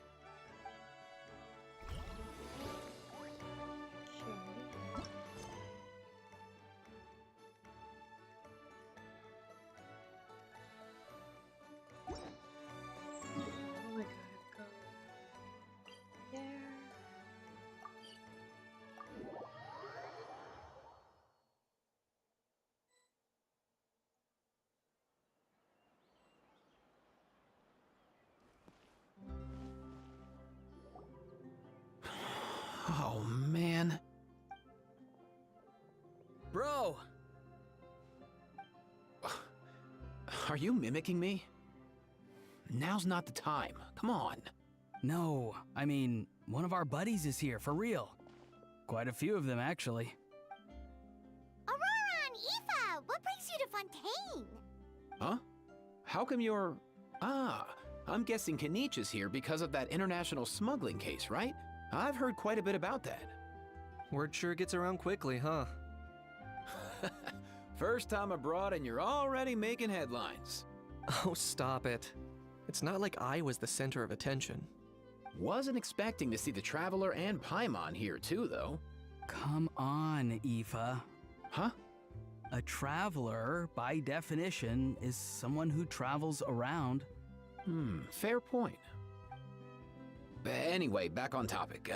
Oh, man. Bro! Are you mimicking me? Now's not the time. Come on. No, I mean, one of our buddies is here, for real. Quite a few of them, actually. Aurora and Aoife, what brings you to Fontaine? Huh? How come you're... Ah, I'm guessing Kanich is here because of that international smuggling case, right? I've heard quite a bit about that. Word sure gets around quickly, huh? First time abroad and you're already making headlines. Oh, stop it. It's not like I was the center of attention. Wasn't expecting to see the Traveler and Paimon here too, though. Come on, Aoife. Huh? A traveler, by definition, is someone who travels around. Fair point. Anyway, back on topic.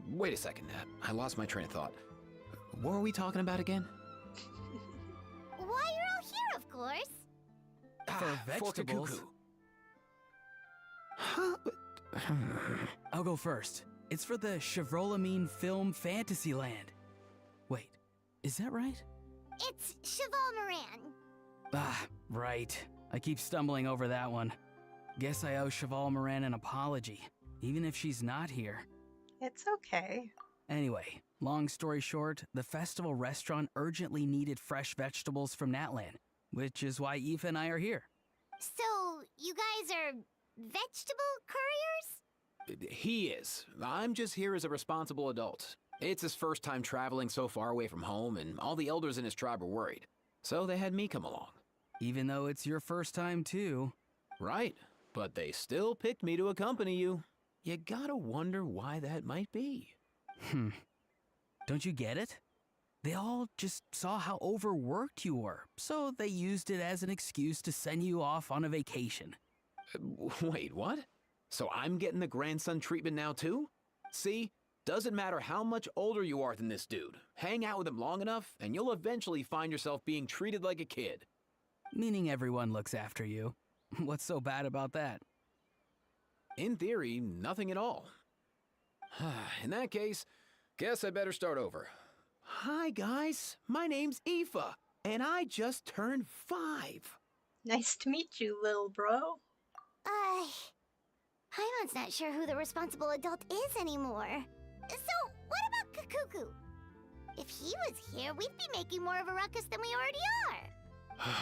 Wait a second. I lost my train of thought. What were we talking about again? Why, you're all here, of course. For vegetables. Kuku. Huh? I'll go first. It's for the Chevrolamine Film Fantasyland. Wait, is that right? It's Cheval Moran. Ah, right. I keep stumbling over that one. Guess I owe Cheval Moran an apology, even if she's not here. It's okay. Anyway, long story short, the festival restaurant urgently needed fresh vegetables from Natlan, which is why Aoife and I are here. So, you guys are vegetable couriers? He is. I'm just here as a responsible adult. It's his first time traveling so far away from home, and all the elders in his tribe were worried. So they had me come along. Even though it's your first time too. Right, but they still picked me to accompany you. You gotta wonder why that might be. Don't you get it? They all just saw how overworked you were, so they used it as an excuse to send you off on a vacation. Wait, what? So I'm getting the grandson treatment now too? See? Doesn't matter how much older you are than this dude. Hang out with him long enough, and you'll eventually find yourself being treated like a kid. Meaning everyone looks after you. What's so bad about that? In theory, nothing at all. In that case, guess I better start over. Hi guys, my name's Aoife, and I just turned 5. Nice to meet you, lil bro. Paimon's not sure who the responsible adult is anymore. So, what about Kakuku? If he was here, we'd be making more of a ruckus than we already are.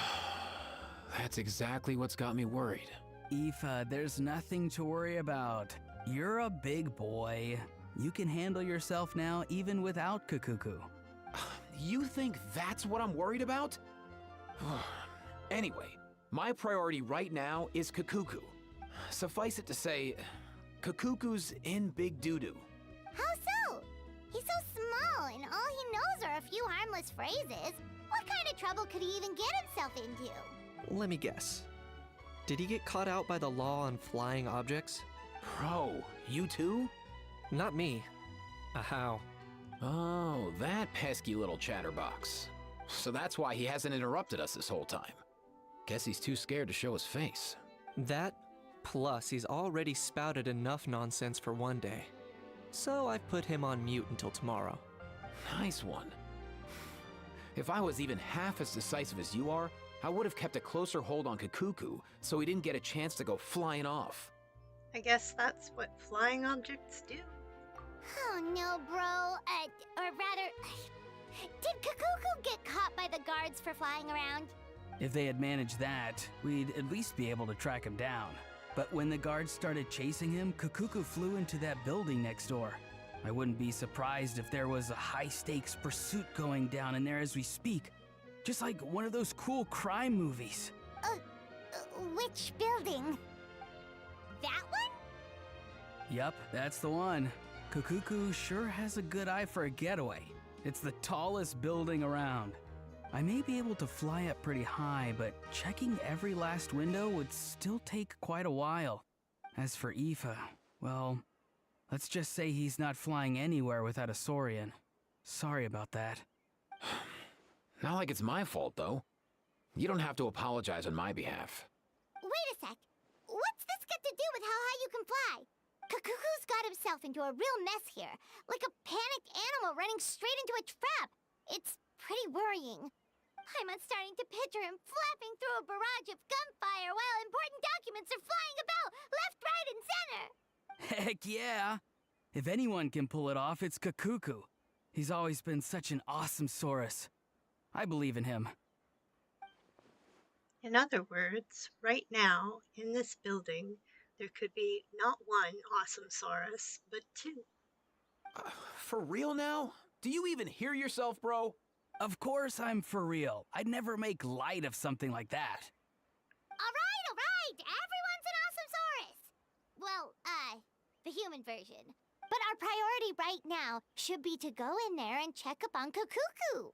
That's exactly what's got me worried. Aoife, there's nothing to worry about. You're a big boy. You can handle yourself now even without Kakuku. You think that's what I'm worried about? Anyway, my priority right now is Kakuku. Suffice it to say, Kakuku's in big doo-doo. How so? He's so small, and all he knows are a few harmless phrases. What kind of trouble could he even get himself into? Let me guess. Did he get caught out by the law on flying objects? Bro, you too? Not me. How? Oh, that pesky little chatterbox. So that's why he hasn't interrupted us this whole time. Guess he's too scared to show his face. That, plus he's already spouted enough nonsense for one day. So I've put him on mute until tomorrow. Nice one. If I was even half as decisive as you are, I would have kept a closer hold on Kakuku so he didn't get a chance to go flying off. I guess that's what flying objects do. Oh no, bro. Or rather, did Kakuku get caught by the guards for flying around? If they had managed that, we'd at least be able to track him down. But when the guards started chasing him, Kakuku flew into that building next door. I wouldn't be surprised if there was a high-stakes pursuit going down in there as we speak. Just like one of those cool crime movies. Which building? That one? Yup, that's the one. Kakuku sure has a good eye for a getaway. It's the tallest building around. I may be able to fly up pretty high, but checking every last window would still take quite a while. As for Aoife, well, let's just say he's not flying anywhere without a Saurian. Sorry about that. Not like it's my fault, though. You don't have to apologize on my behalf. Wait a sec. What's this got to do with how high you can fly? Kakuku's got himself into a real mess here, like a panicked animal running straight into a trap. It's pretty worrying. I'm starting to picture him flapping through a barrage of gunfire while important documents are flying about left, right, and center. Heck yeah! If anyone can pull it off, it's Kakuku. He's always been such an awesome Saurus. I believe in him. In other words, right now, in this building, there could be not one awesome Saurus, but two. For real now? Do you even hear yourself, bro? Of course I'm for real. I'd never make light of something like that. All right. Everyone's an awesome Saurus. Well, the human version. But our priority right now should be to go in there and check up on Kakuku.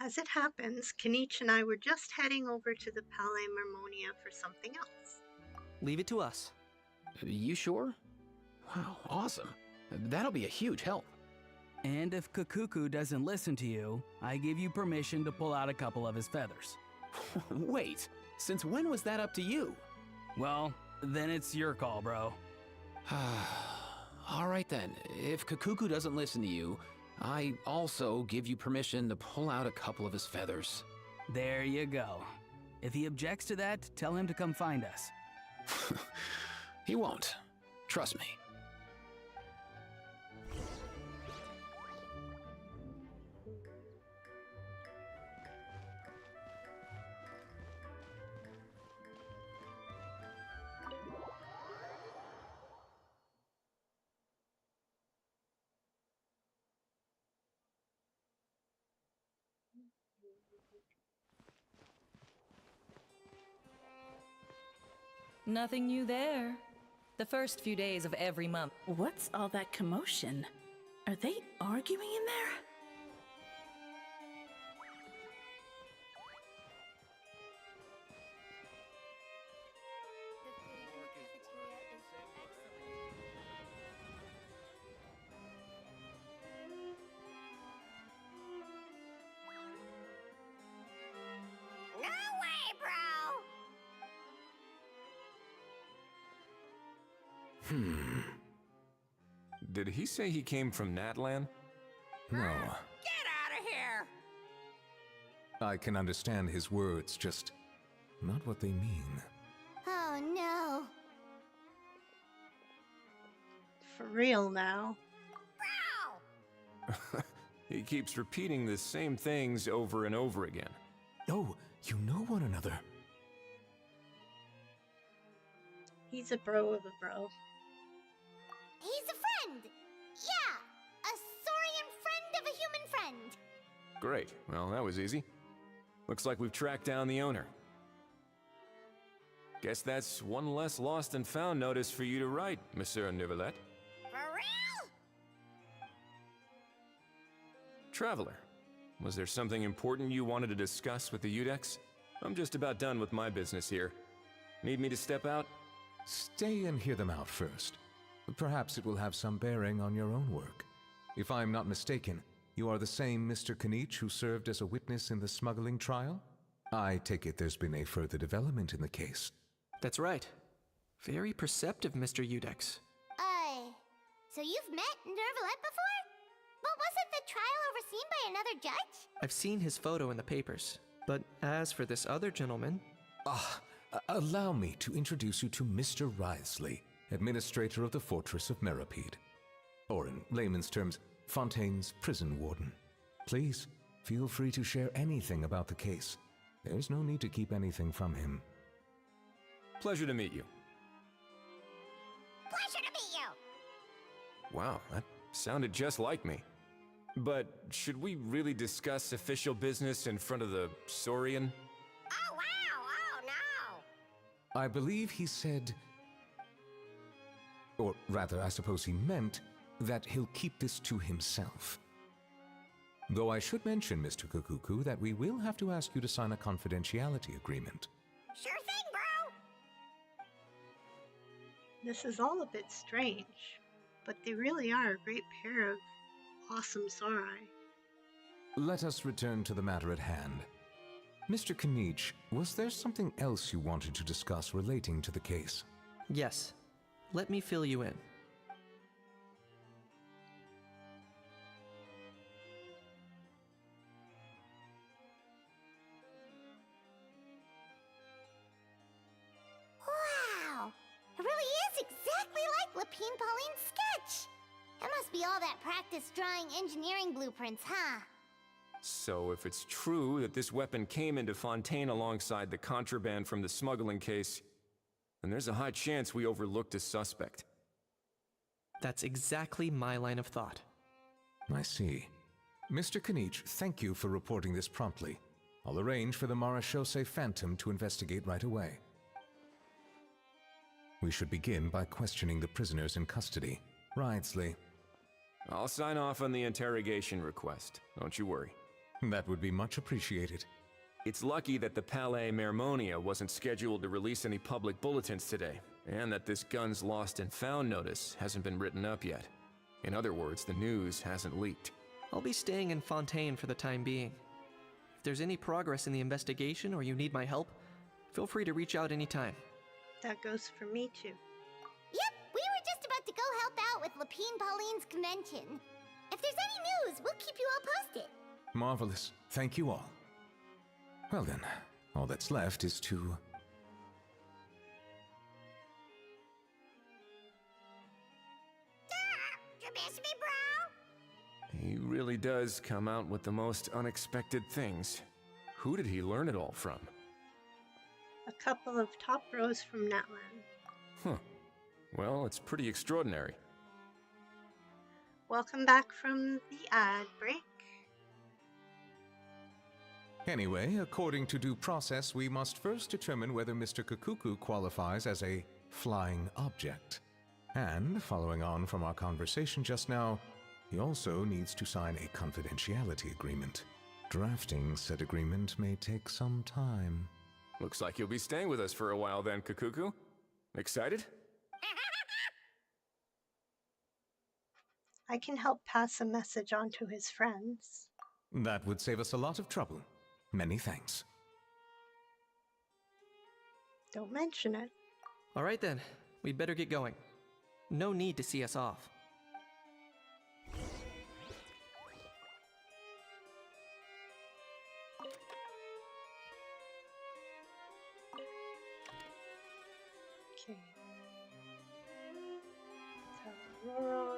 As it happens, Kanich and I were just heading over to the Palais Mermonia for something else. Leave it to us. You sure? Wow, awesome. That'll be a huge help. And if Kakuku doesn't listen to you, I give you permission to pull out a couple of his feathers. Wait, since when was that up to you? Well, then it's your call, bro. All right then, if Kakuku doesn't listen to you, I also give you permission to pull out a couple of his feathers. There you go. If he objects to that, tell him to come find us. He won't. Trust me. Nothing new there. The first few days of every month. What's all that commotion? Are they arguing in there? No way, bro! Did he say he came from Natlan? No. Get out of here! I can understand his words, just not what they mean. Oh no. For real now. He keeps repeating the same things over and over again. Oh, you know one another. He's a bro of a bro. He's a friend! Yeah! A saurian friend of a human friend! Great. Well, that was easy. Looks like we've tracked down the owner. Guess that's one less lost and found notice for you to write, Monsieur Neuvillette. For real? Traveler, was there something important you wanted to discuss with the Udex? I'm just about done with my business here. Need me to step out? Stay and hear them out first. Perhaps it will have some bearing on your own work. If I'm not mistaken, you are the same Mr. Kanich who served as a witness in the smuggling trial? I take it there's been a further development in the case. That's right. Very perceptive, Mr. Udex. So you've met Neuvillette before? But wasn't the trial overseen by another judge? I've seen his photo in the papers. But as for this other gentleman... Allow me to introduce you to Mr. Risley, administrator of the Fortress of Meripede. Or in layman's terms, Fontaine's prison warden. Please, feel free to share anything about the case. There's no need to keep anything from him. Pleasure to meet you. Pleasure to meet you! Wow, that sounded just like me. But should we really discuss official business in front of the Saurian? Oh, wow! Oh, no! I believe he said... Or rather, I suppose he meant that he'll keep this to himself. Though I should mention, Mr. Kukuku, that we will have to ask you to sign a confidentiality agreement. Sure thing, bro! This is all a bit strange, but they really are a great pair of awesome Sauri. Let us return to the matter at hand. Mr. Kanich, was there something else you wanted to discuss relating to the case? Yes. Let me fill you in. Wow! It really is exactly like Lapine Pauline's sketch! It must be all that practice drawing engineering blueprints, huh? So if it's true that this weapon came into Fontaine alongside the contraband from the smuggling case, then there's a high chance we overlooked a suspect. That's exactly my line of thought. I see. Mr. Kanich, thank you for reporting this promptly. I'll arrange for the Marechaussee Phantom to investigate right away. We should begin by questioning the prisoners in custody. Wrightsley. I'll sign off on the interrogation request. Don't you worry. That would be much appreciated. It's lucky that the Palais Mermonia wasn't scheduled to release any public bulletins today, and that this guns lost and found notice hasn't been written up yet. In other words, the news hasn't leaked. I'll be staying in Fontaine for the time being. If there's any progress in the investigation or you need my help, feel free to reach out anytime. That goes for me too. Yep, we were just about to go help out with Lapine Pauline's convention. If there's any news, we'll keep you all posted. Marvelous. Thank you all. Well then, all that's left is to... You miss me, bro? He really does come out with the most unexpected things. Who did he learn it all from? A couple of top bros from Natlan. Huh. Well, it's pretty extraordinary. Welcome back from the ad break. Anyway, according to due process, we must first determine whether Mr. Kukuku qualifies as a flying object. And, following on from our conversation just now, he also needs to sign a confidentiality agreement. Drafting said agreement may take some time. Looks like you'll be staying with us for a while then, Kukuku. Excited? I can help pass a message on to his friends. That would save us a lot of trouble. Many thanks. Don't mention it. All right then, we'd better get going. No need to see us off. Okay. Roron.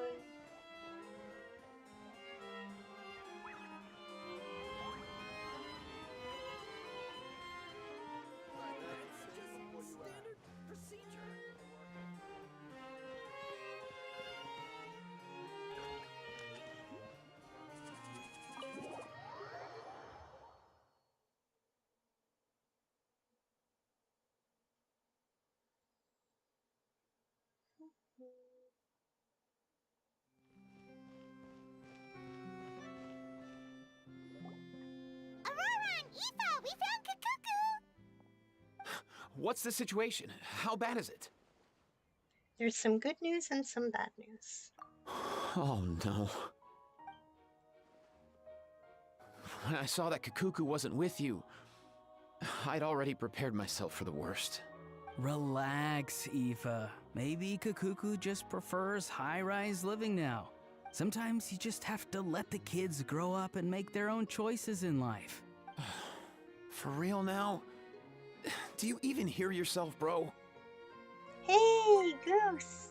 We found Kukuku! What's the situation? How bad is it? There's some good news and some bad news. Oh no. When I saw that Kukuku wasn't with you, I'd already prepared myself for the worst. Relax, Aoife. Maybe Kukuku just prefers high-rise living now. Sometimes you just have to let the kids grow up and make their own choices in life. For real now? Do you even hear yourself, bro? Hey, Goose!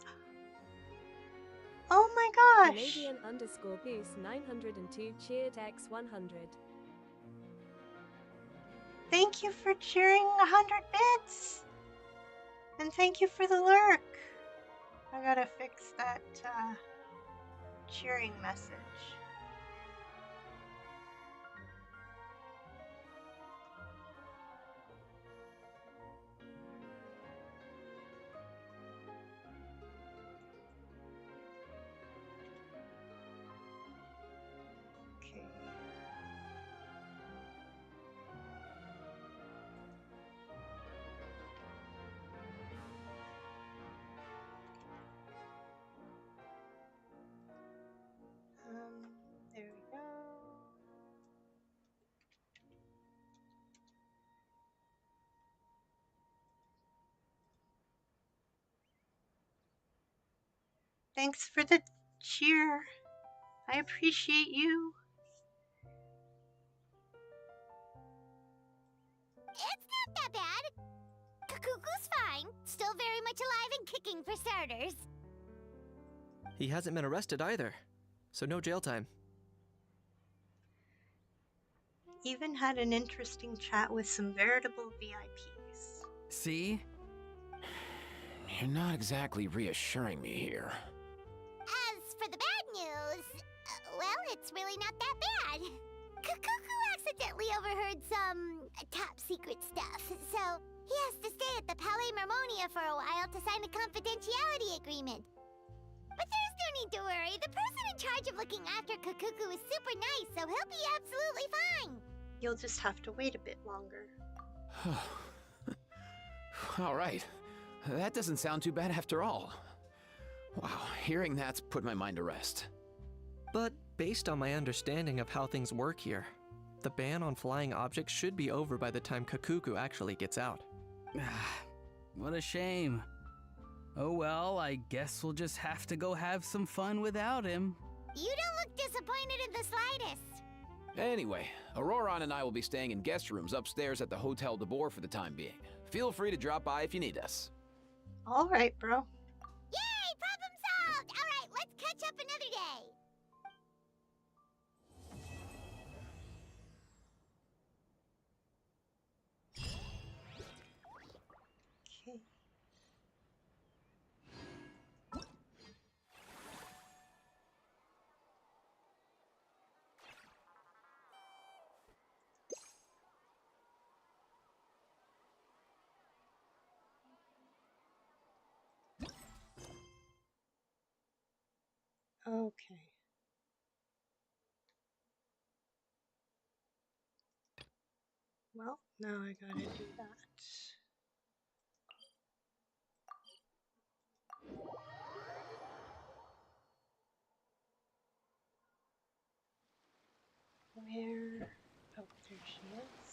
Oh my gosh! Canadian_Goose 902 cheered X 100. Thank you for cheering 100 bits! And thank you for the lurk! I gotta fix that, cheering message. Okay. There we go. Thanks for the cheer. I appreciate you. It's not that bad. Kakuku's fine. Still very much alive and kicking for starters. He hasn't been arrested either, so no jail time. Even had an interesting chat with some veritable VIPs. See? You're not exactly reassuring me here. As for the bad news, well, it's really not that bad. Kakuku accidentally overheard some top secret stuff, so he has to stay at the Palais Mermonia for a while to sign a confidentiality agreement. But there's no need to worry. The person in charge of looking after Kakuku is super nice, so he'll be absolutely fine. You'll just have to wait a bit longer. All right. That doesn't sound too bad after all. Wow, hearing that's put my mind to rest. But based on my understanding of how things work here, the ban on flying objects should be over by the time Kakuku actually gets out. What a shame. Oh well, I guess we'll just have to go have some fun without him. You don't look disappointed in the slightest. Anyway, Auroron and I will be staying in guest rooms upstairs at the Hotel de Boer for the time being. Feel free to drop by if you need us. All right, bro. Yay, problem solved! All right, let's catch up another day. Okay. Okay. Well, now I gotta do that. Where? Oh, there she is.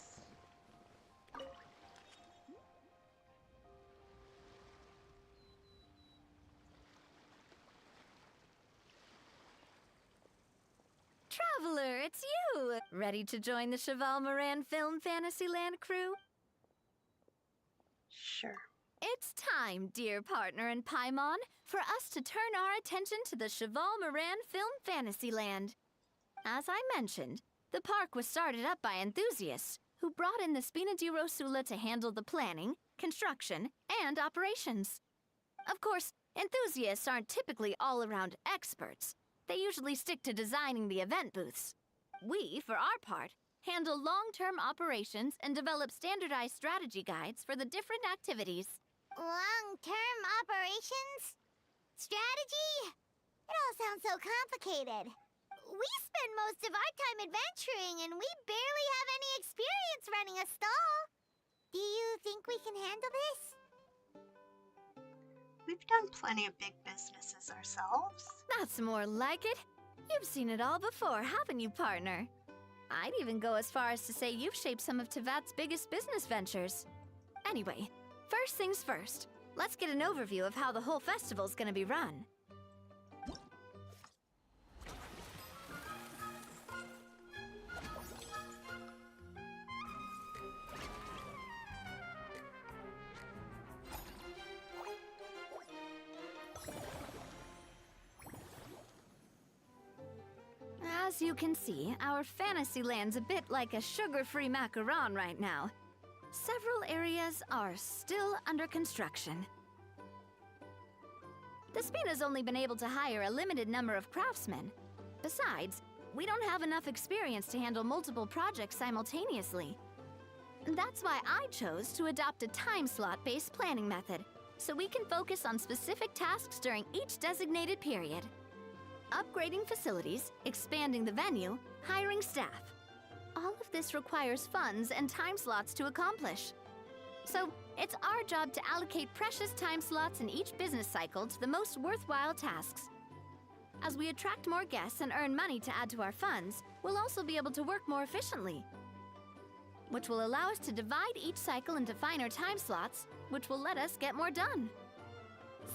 Traveler, it's you! Ready to join the Cheval Moran Film Fantasyland crew? Sure. It's time, dear partner and Paimon, for us to turn our attention to the Cheval Moran Film Fantasyland. As I mentioned, the park was started up by enthusiasts who brought in the Spina di Rosula to handle the planning, construction, and operations. Of course, enthusiasts aren't typically all-around experts. They usually stick to designing the event booths. We, for our part, handle long-term operations and develop standardized strategy guides for the different activities. Long-term operations? Strategy? It all sounds so complicated. We spend most of our time adventuring, and we barely have any experience running a stall. Do you think we can handle this? We've done plenty of big businesses ourselves. That's more like it. You've seen it all before, haven't you, partner? I'd even go as far as to say you've shaped some of Tevat's biggest business ventures. Anyway, first things first. Let's get an overview of how the whole festival's gonna be run. As you can see, our fantasy land's a bit like a sugar-free macaron right now. Several areas are still under construction. The Spina's only been able to hire a limited number of craftsmen. Besides, we don't have enough experience to handle multiple projects simultaneously. That's why I chose to adopt a time slot-based planning method, so we can focus on specific tasks during each designated period. Upgrading facilities, expanding the venue, hiring staff. All of this requires funds and time slots to accomplish. So, it's our job to allocate precious time slots in each business cycle to the most worthwhile tasks. As we attract more guests and earn money to add to our funds, we'll also be able to work more efficiently, which will allow us to divide each cycle into finer time slots, which will let us get more done.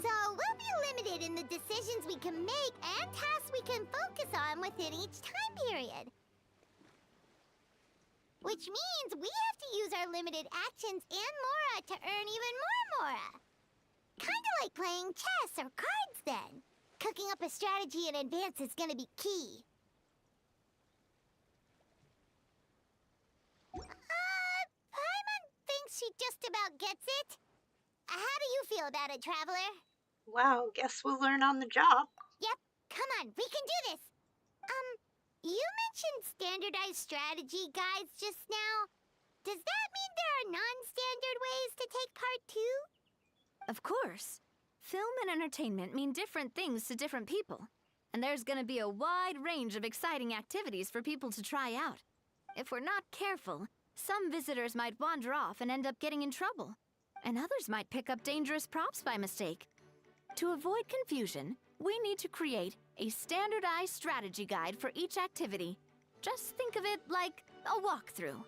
So we'll be limited in the decisions we can make and tasks we can focus on within each time period. Which means we have to use our limited actions and Mora to earn even more Mora. Kinda like playing chess or cards then. Cooking up a strategy in advance is gonna be key. Paimon thinks she just about gets it. How do you feel about it, Traveler? Wow, guess we'll learn on the job. Yep, come on, we can do this. You mentioned standardized strategy guides just now. Does that mean there are non-standard ways to take part too? Of course. Film and entertainment mean different things to different people. And there's gonna be a wide range of exciting activities for people to try out. If we're not careful, some visitors might wander off and end up getting in trouble. And others might pick up dangerous props by mistake. To avoid confusion, we need to create a standardized strategy guide for each activity. Just think of it like a walkthrough.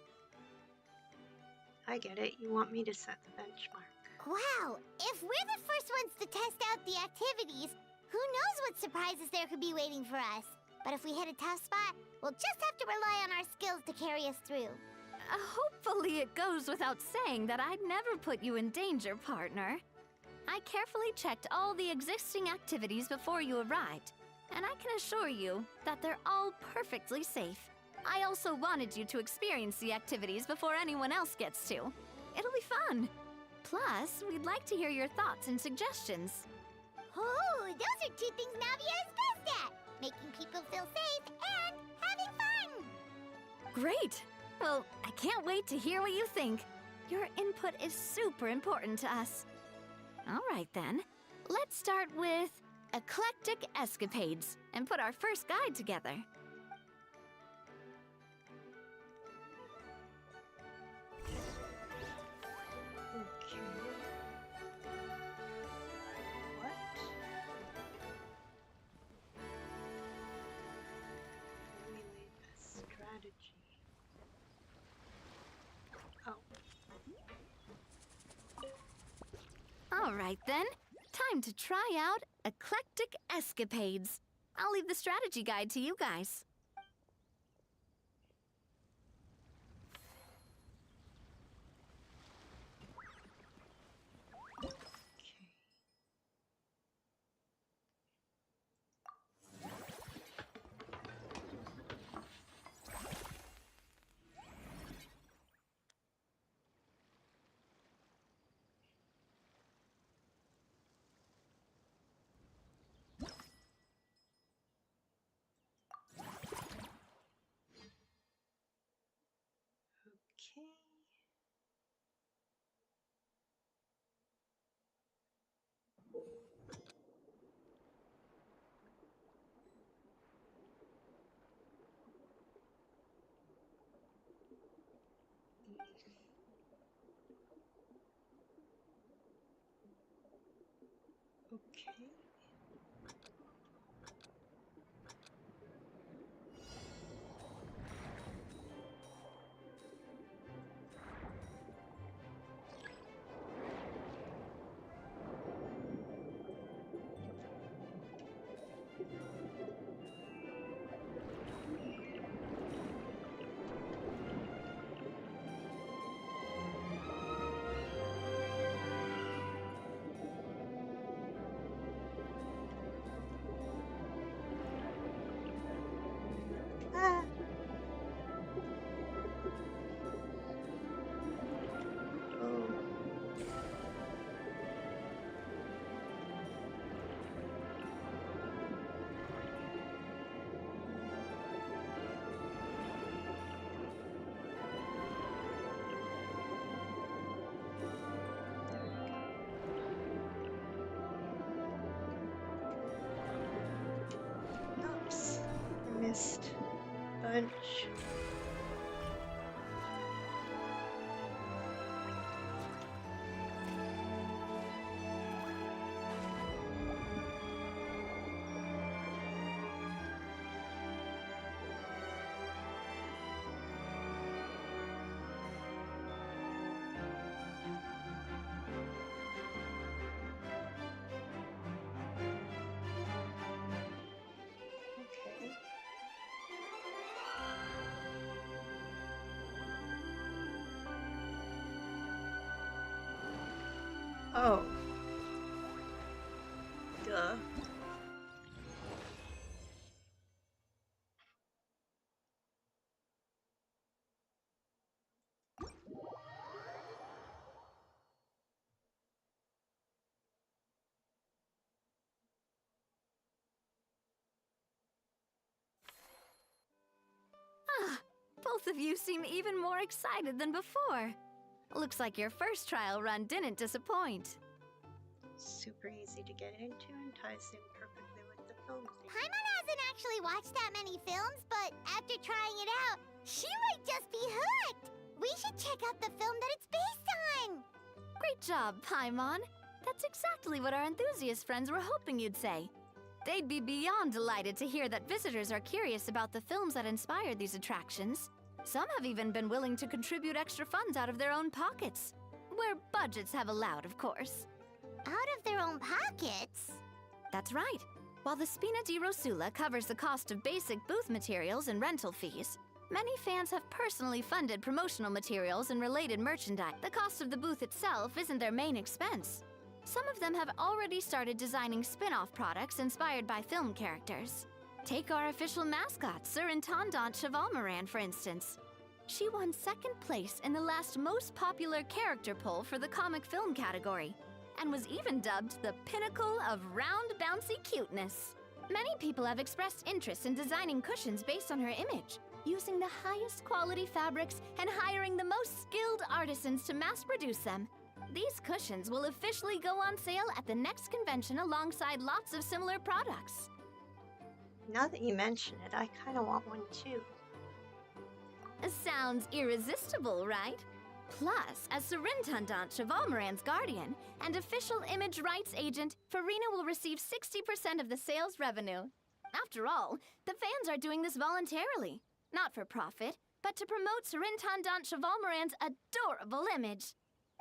I get it. You want me to set the benchmark. Wow, if we're the first ones to test out the activities, who knows what surprises there could be waiting for us. But if we hit a tough spot, we'll just have to rely on our skills to carry us through. Hopefully it goes without saying that I'd never put you in danger, partner. I carefully checked all the existing activities before you arrived, and I can assure you that they're all perfectly safe. I also wanted you to experience the activities before anyone else gets to. It'll be fun. Plus, we'd like to hear your thoughts and suggestions. Oh, those are two things Navia is best at. Making people feel safe and having fun. Great! Well, I can't wait to hear what you think. Your input is super important to us. All right then, let's start with Eclectic Escapades and put our first guide together. All right then, time to try out Eclectic Escapades. I'll leave the strategy guide to you guys. youngest bunch. Okay. Oh. Duh. Ah, both of you seem even more excited than before. Looks like your first trial run didn't disappoint. Super easy to get into and ties in perfectly with the film theme. Paimon hasn't actually watched that many films, but after trying it out, she might just be hooked. We should check out the film that it's based on. Great job, Paimon. That's exactly what our enthusiast friends were hoping you'd say. They'd be beyond delighted to hear that visitors are curious about the films that inspired these attractions. Some have even been willing to contribute extra funds out of their own pockets. Where budgets have allowed, of course. Out of their own pockets? That's right. While the Spina di Rosula covers the cost of basic booth materials and rental fees, many fans have personally funded promotional materials and related merchandise. The cost of the booth itself isn't their main expense. Some of them have already started designing spin-off products inspired by film characters. Take our official mascot, Surintendant Chevalmoran, for instance. She won second place in the last most popular character poll for the comic film category, and was even dubbed the pinnacle of round, bouncy cuteness. Many people have expressed interest in designing cushions based on her image, using the highest quality fabrics and hiring the most skilled artisans to mass produce them. These cushions will officially go on sale at the next convention alongside lots of similar products. Now that you mention it, I kind of want one too. Sounds irresistible, right? Plus, as Surintendant Chevalmoran's guardian and official image rights agent, Farina will receive 60% of the sales revenue. After all, the fans are doing this voluntarily, not for profit, but to promote Surintendant Chevalmoran's adorable image.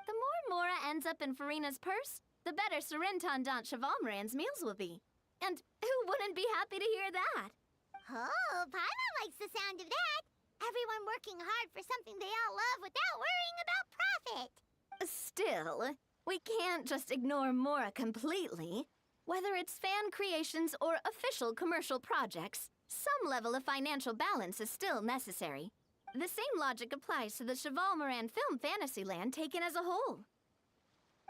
The more Mora ends up in Farina's purse, the better Surintendant Chevalmoran's meals will be. And who wouldn't be happy to hear that? Oh, Paimon likes the sound of that. Everyone working hard for something they all love without worrying about profit. Still, we can't just ignore Mora completely. Whether it's fan creations or official commercial projects, some level of financial balance is still necessary. The same logic applies to the Chevalmoran film Fantasyland taken as a whole.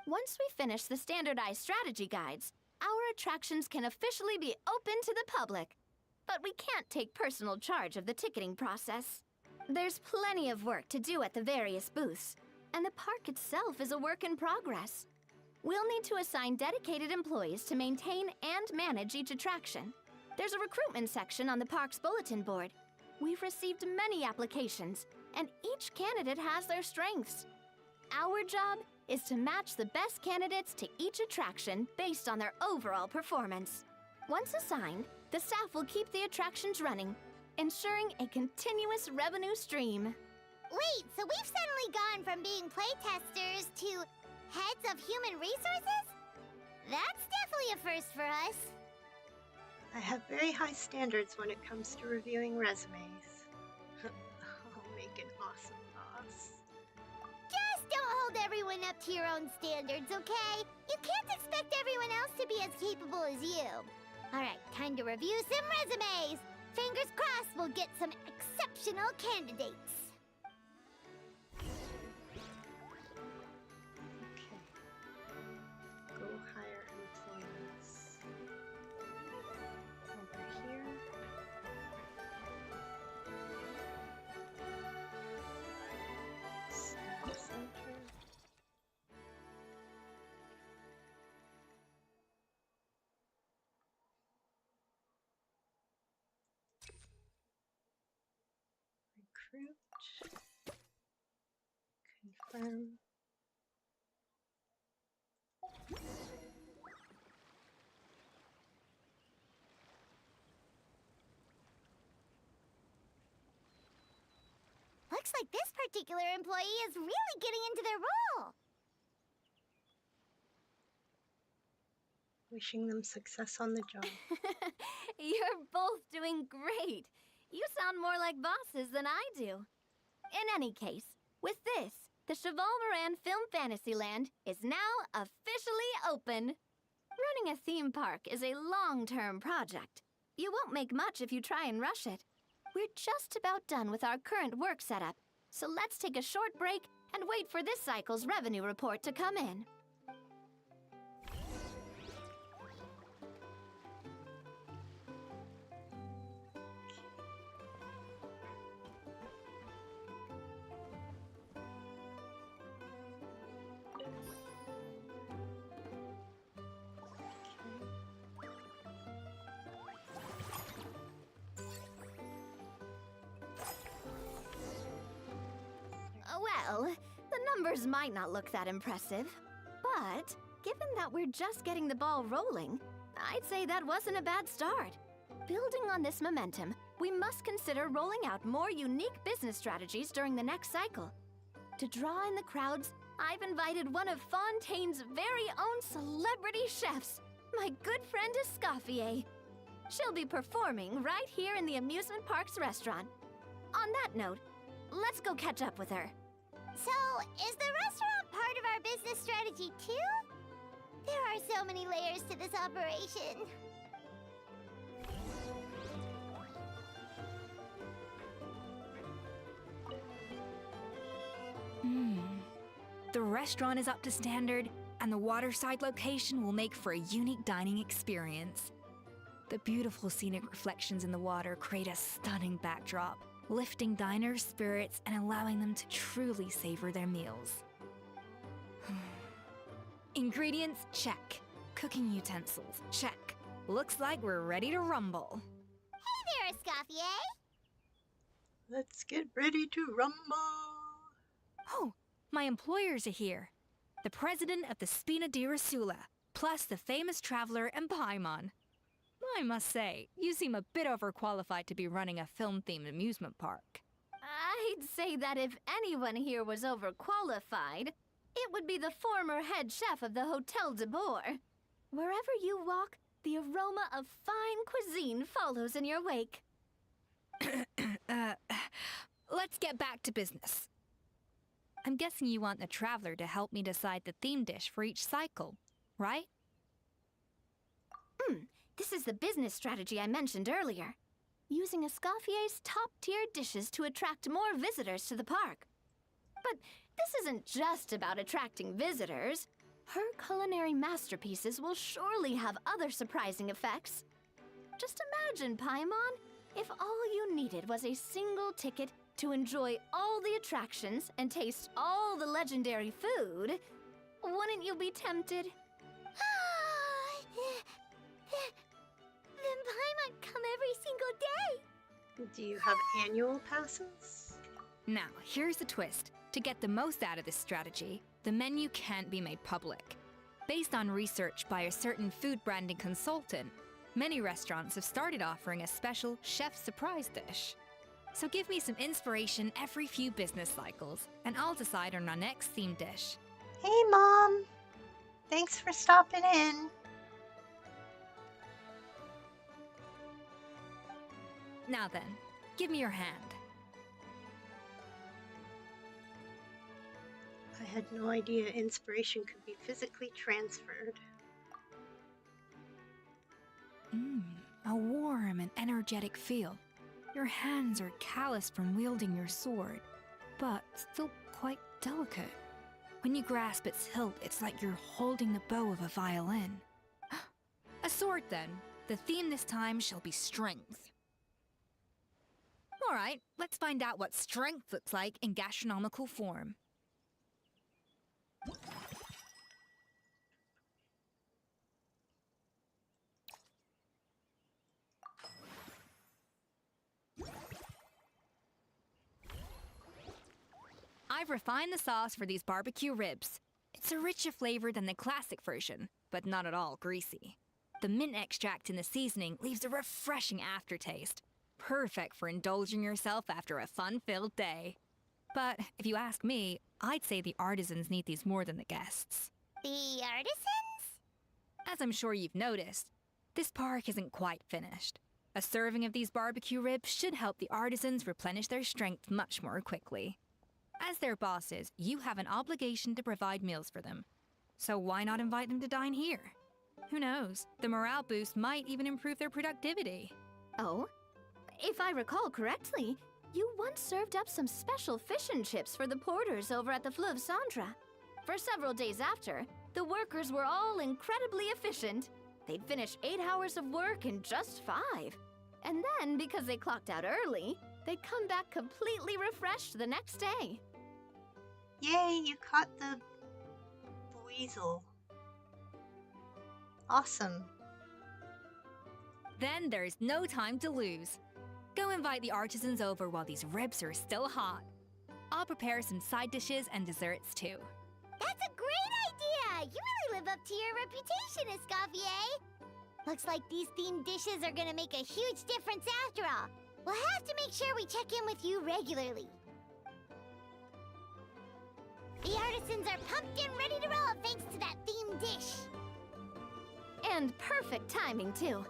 Once we finish the standardized strategy guides, our attractions can officially be open to the public. But we can't take personal charge of the ticketing process. There's plenty of work to do at the various booths, and the park itself is a work in progress. We'll need to assign dedicated employees to maintain and manage each attraction. There's a recruitment section on the park's bulletin board. We've received many applications, and each candidate has their strengths. Our job is to match the best candidates to each attraction based on their overall performance. Once assigned, the staff will keep the attractions running, ensuring a continuous revenue stream. Wait, so we've suddenly gone from being playtesters to heads of human resources? That's definitely a first for us. I have very high standards when it comes to reviewing resumes. I'll make an awesome boss. Just don't hold everyone up to your own standards, okay? You can't expect everyone else to be as capable as you. Alright, time to review some resumes. Fingers crossed we'll get some exceptional candidates. Okay. Go hire employees. Over here. Staff center. fruit. Confirm. Looks like this particular employee is really getting into their role. Wishing them success on the job. You're both doing great. You sound more like bosses than I do. In any case, with this, the Cheval Moran Film Fantasyland is now officially open. Running a theme park is a long-term project. You won't make much if you try and rush it. We're just about done with our current work setup, so let's take a short break and wait for this cycle's revenue report to come in. Well, the numbers might not look that impressive, but given that we're just getting the ball rolling, I'd say that wasn't a bad start. Building on this momentum, we must consider rolling out more unique business strategies during the next cycle. To draw in the crowds, I've invited one of Fontaine's very own celebrity chefs, my good friend Escoffier. She'll be performing right here in the amusement park's restaurant. On that note, let's go catch up with her. So, is the restaurant part of our business strategy too? There are so many layers to this operation. The restaurant is up to standard, and the waterside location will make for a unique dining experience. The beautiful scenic reflections in the water create a stunning backdrop, lifting diners' spirits and allowing them to truly savor their meals. Ingredients, check. Cooking utensils, check. Looks like we're ready to rumble. Hey there, Escoffier! Let's get ready to rumble! Oh, my employers are here. The president of the Spina di Rosula, plus the famous traveler and Paimon. I must say, you seem a bit overqualified to be running a film-themed amusement park. I'd say that if anyone here was overqualified, it would be the former head chef of the Hotel de Boer. Wherever you walk, the aroma of fine cuisine follows in your wake. Let's get back to business. I'm guessing you want the traveler to help me decide the theme dish for each cycle, right? This is the business strategy I mentioned earlier. Using Escoffier's top-tier dishes to attract more visitors to the park. But this isn't just about attracting visitors. Her culinary masterpieces will surely have other surprising effects. Just imagine, Paimon, if all you needed was a single ticket to enjoy all the attractions and taste all the legendary food. Wouldn't you be tempted? Then Paimon come every single day! Do you have annual passes? Now, here's the twist. To get the most out of this strategy, the menu can't be made public. Based on research by a certain food branding consultant, many restaurants have started offering a special chef surprise dish. So give me some inspiration every few business cycles, and I'll decide on our next theme dish. Hey, Mom! Thanks for stopping in. Now then, give me your hand. I had no idea inspiration could be physically transferred. A warm and energetic feel. Your hands are calloused from wielding your sword, but still quite delicate. When you grasp its hilt, it's like you're holding the bow of a violin. A sword, then. The theme this time shall be strength. All right, let's find out what strength looks like in gastronomical form. I've refined the sauce for these barbecue ribs. It's a richer flavor than the classic version, but not at all greasy. The mint extract in the seasoning leaves a refreshing aftertaste, perfect for indulging yourself after a fun-filled day. But if you ask me, I'd say the artisans need these more than the guests. The artisans? As I'm sure you've noticed, this park isn't quite finished. A serving of these barbecue ribs should help the artisans replenish their strength much more quickly. As their bosses, you have an obligation to provide meals for them. So why not invite them to dine here? Who knows, the morale boost might even improve their productivity. Oh? If I recall correctly, you once served up some special fish and chips for the porters over at the Fleuve Centre. For several days after, the workers were all incredibly efficient. They'd finish 8 hours of work in just 5. And then, because they clocked out early, they'd come back completely refreshed the next day. Yay, you caught the weasel. Awesome. Then there's no time to lose. Go invite the artisans over while these ribs are still hot. I'll prepare some side dishes and desserts too. That's a great idea! You really live up to your reputation, Escoffier! Looks like these themed dishes are gonna make a huge difference after all. We'll have to make sure we check in with you regularly. The artisans are pumped and ready to roll thanks to that themed dish. And perfect timing, too.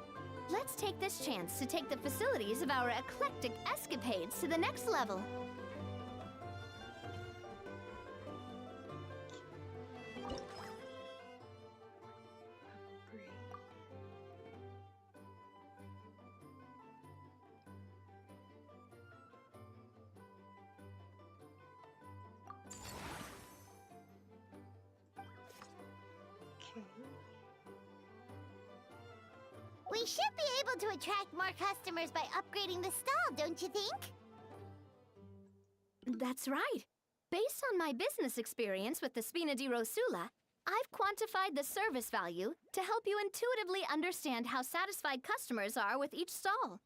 Let's take this chance to take the facilities of our eclectic escapades to the next level. We should be able to attract more customers by upgrading the stall, don't you think? That's right. Based on my business experience with the Spina di Rosula, I've quantified the service value to help you intuitively understand how satisfied customers are with each stall.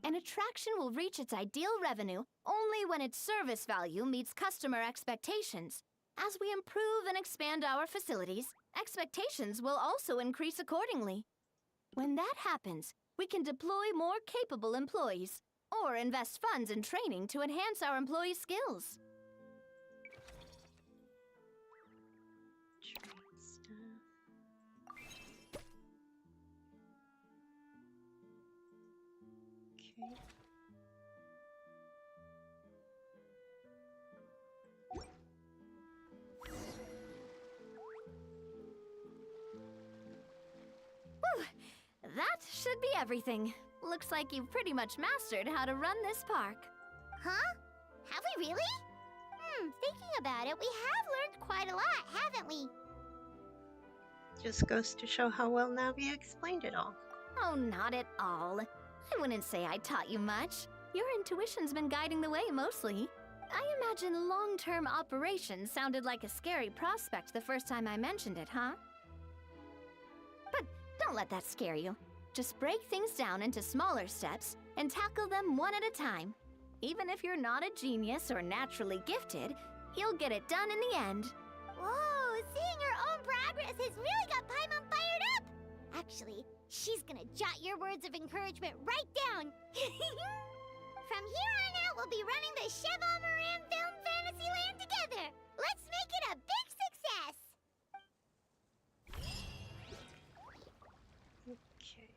An attraction will reach its ideal revenue only when its service value meets customer expectations. As we improve and expand our facilities, expectations will also increase accordingly. When that happens, we can deploy more capable employees or invest funds in training to enhance our employees' skills. Okay. Whew. That should be everything. Looks like you've pretty much mastered how to run this park. Huh? Have we really? Thinking about it, we have learned quite a lot, haven't we? Just goes to show how well Navia explained it all. Oh, not at all. I wouldn't say I taught you much. Your intuition's been guiding the way mostly. I imagine long-term operations sounded like a scary prospect the first time I mentioned it, huh? But don't let that scare you. Just break things down into smaller steps and tackle them one at a time. Even if you're not a genius or naturally gifted, you'll get it done in the end. Whoa, seeing her own progress has really got Paimon fired up! Actually, she's gonna jot your words of encouragement right down. From here on out, we'll be running the Cheval Moran Film Fantasyland together. Let's make it a big success! Okay.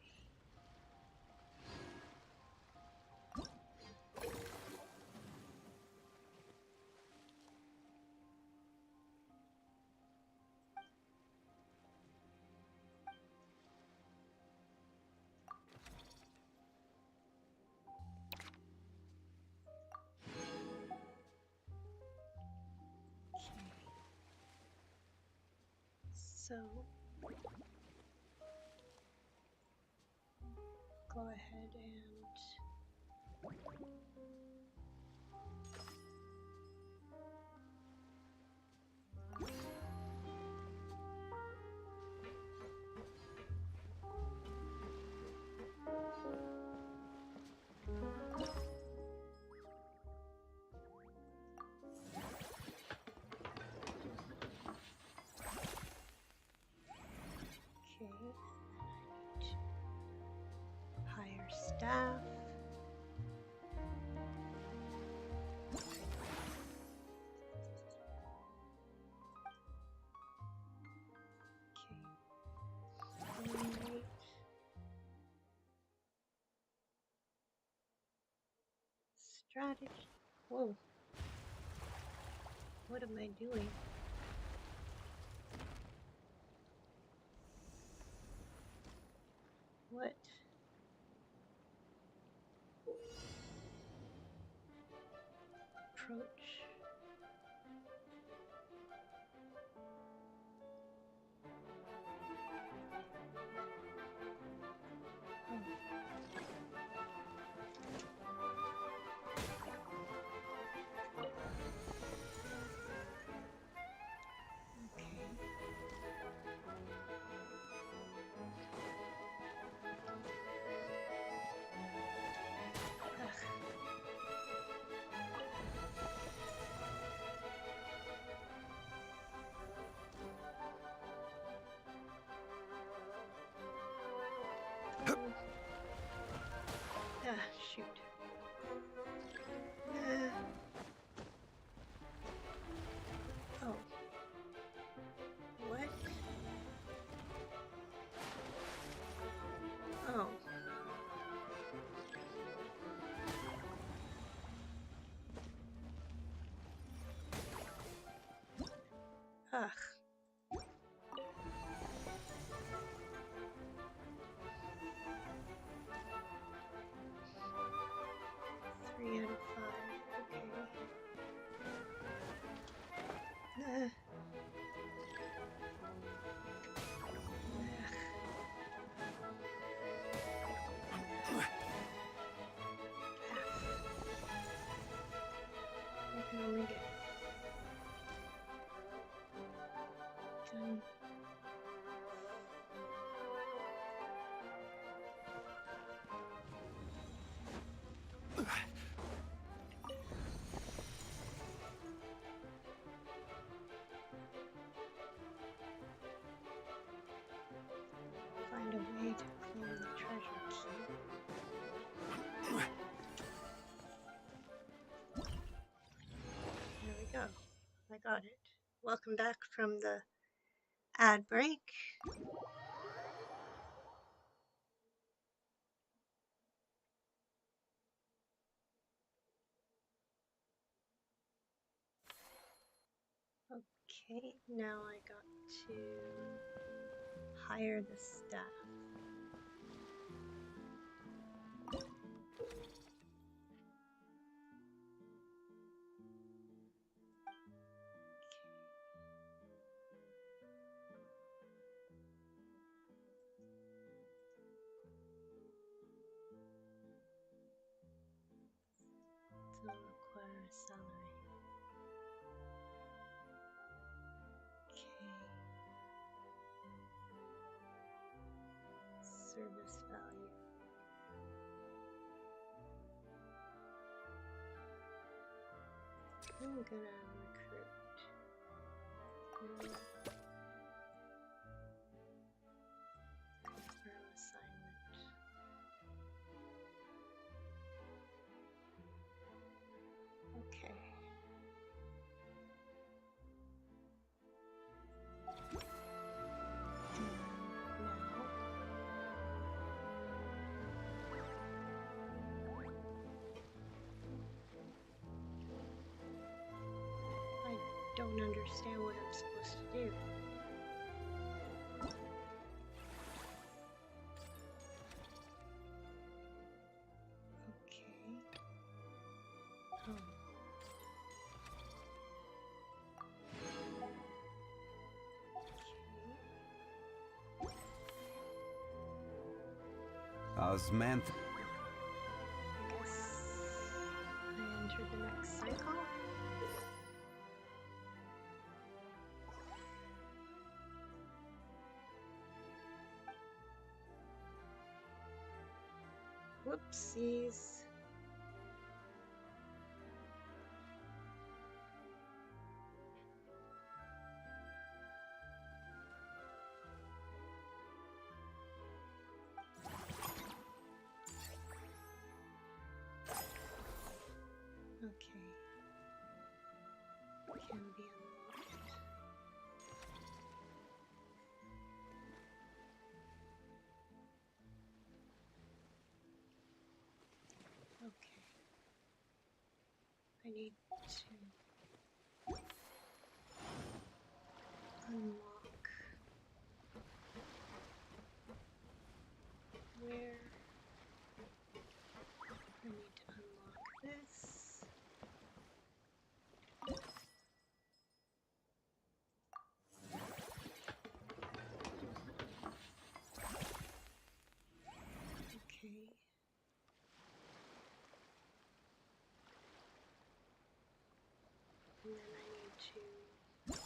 So, go ahead and staff. Okay. Strategy. Whoa. What am I doing? What? Approach. Shoot. Oh. What? Oh. Ugh. Three out of 5. Okay. I can only get done. Find a way to claim the treasure key. There we go. I got it. Welcome back from the ad break. Okay, now I got to hire the staff. Still require a salary. Okay. Service value. I'm gonna recruit. Confirm assignment. Okay. I don't understand what I'm supposed to do. Okay. Osmanth. I guess I enter the next cycle. Whoopsies. can be unlocked. Okay. I need to unlock where I need to unlock this. Okay. And then I need to manage it.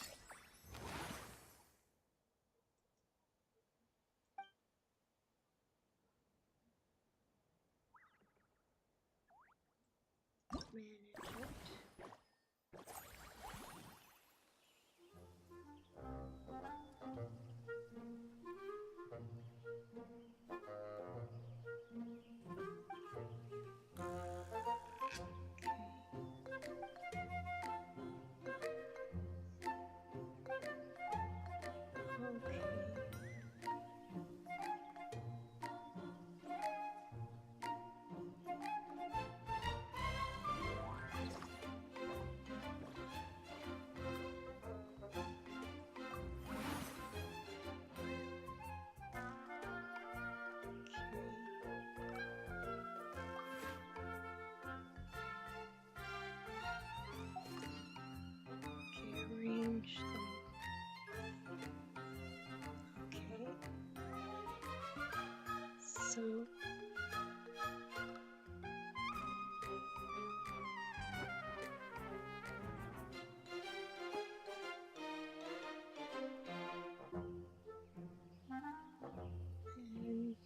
Arrange them. Okay. So and rate.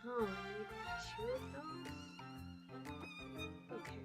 Oh, I need two of those? Okay.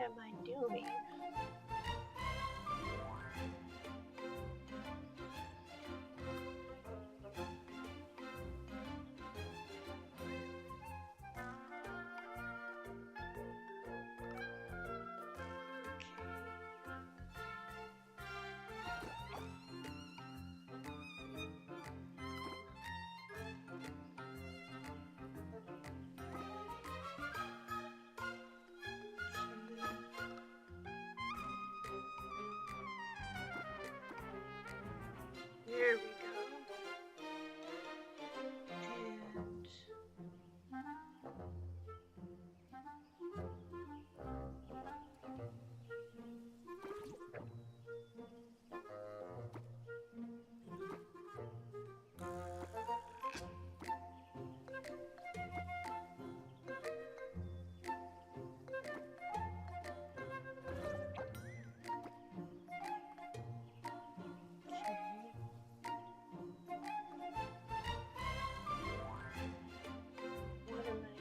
am I doing? There we go. What am I?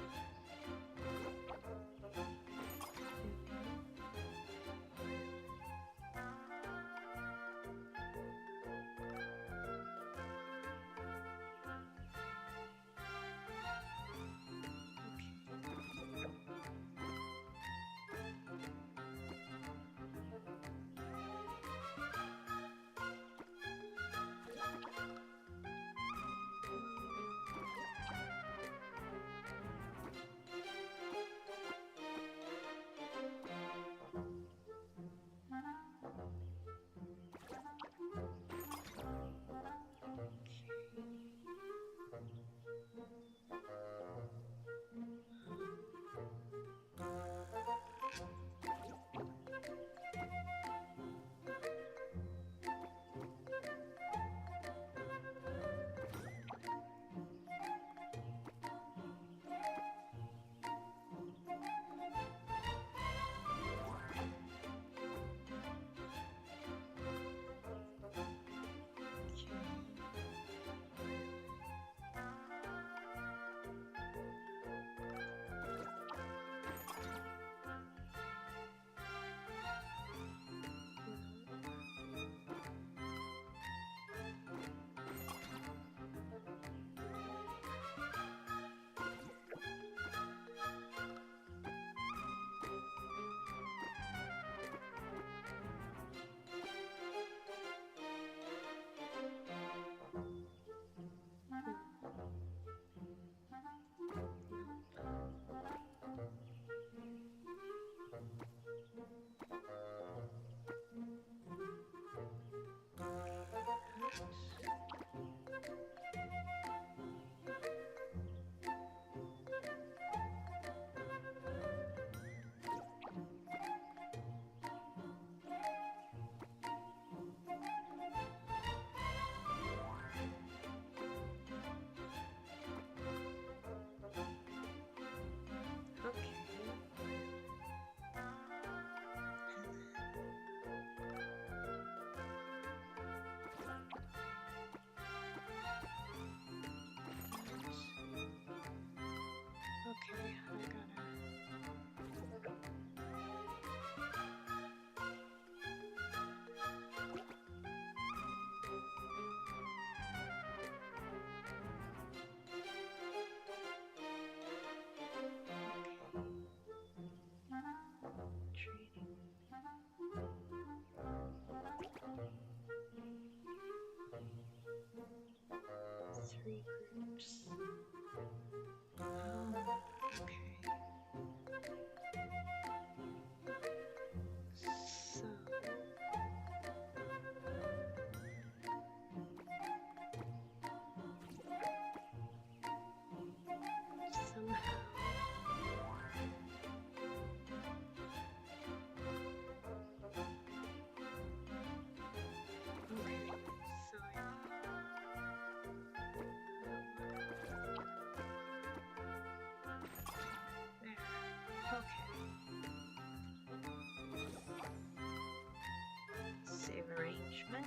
Okay, I gotta. Trading. 3 groups. Okay. So somehow okay, so there. Okay. Save arrangement.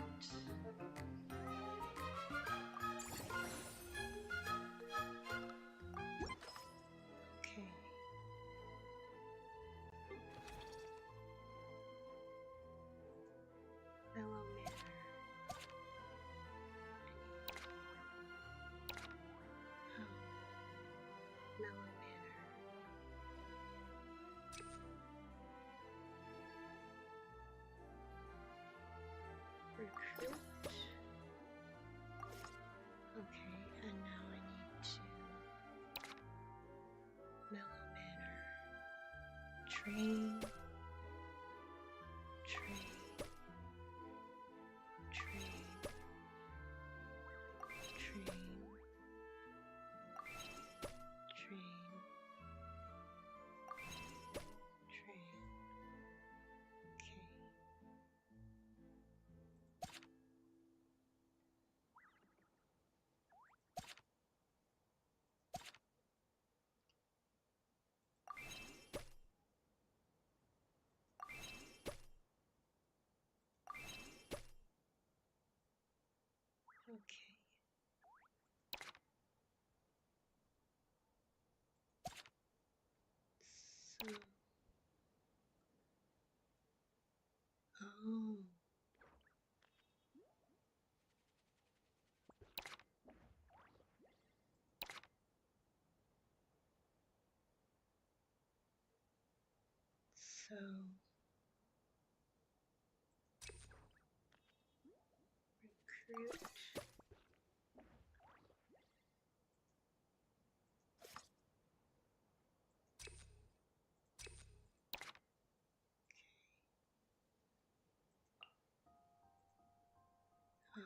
Okay. Train. Train. Train. Train. Train. Train. Okay. Okay. So, oh. So, recruit. Oh.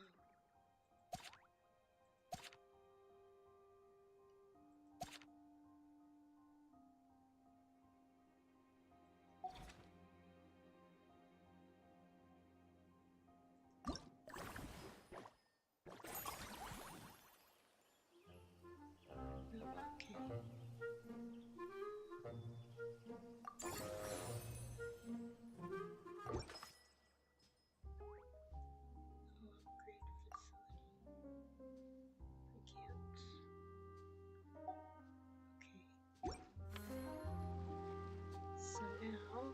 So now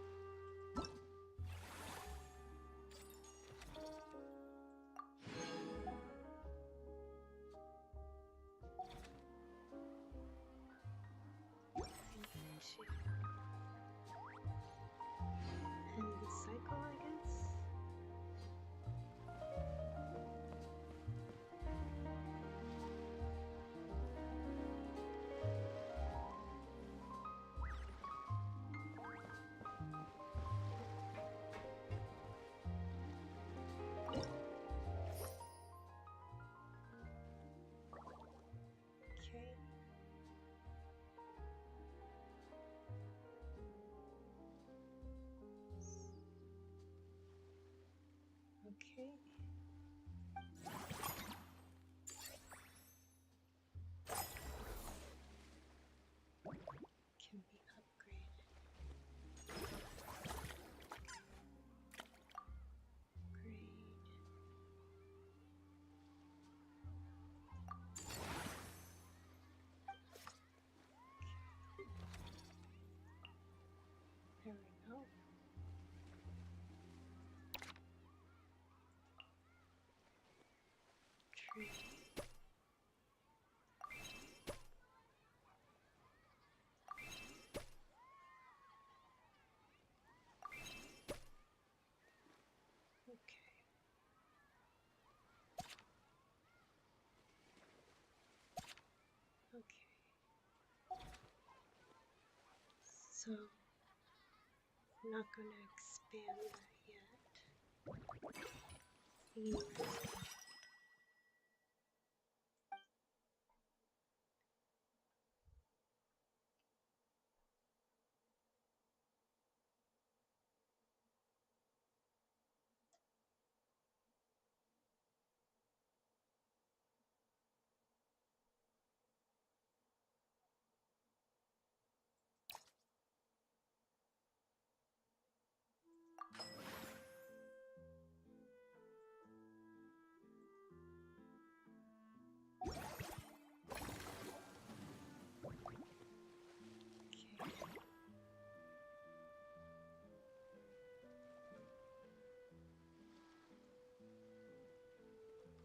end the cycle, I guess. Okay. Okay. Can be upgraded. Upgrade. There we go. Tree. Okay. Okay. So, I'm not going to expand that yet.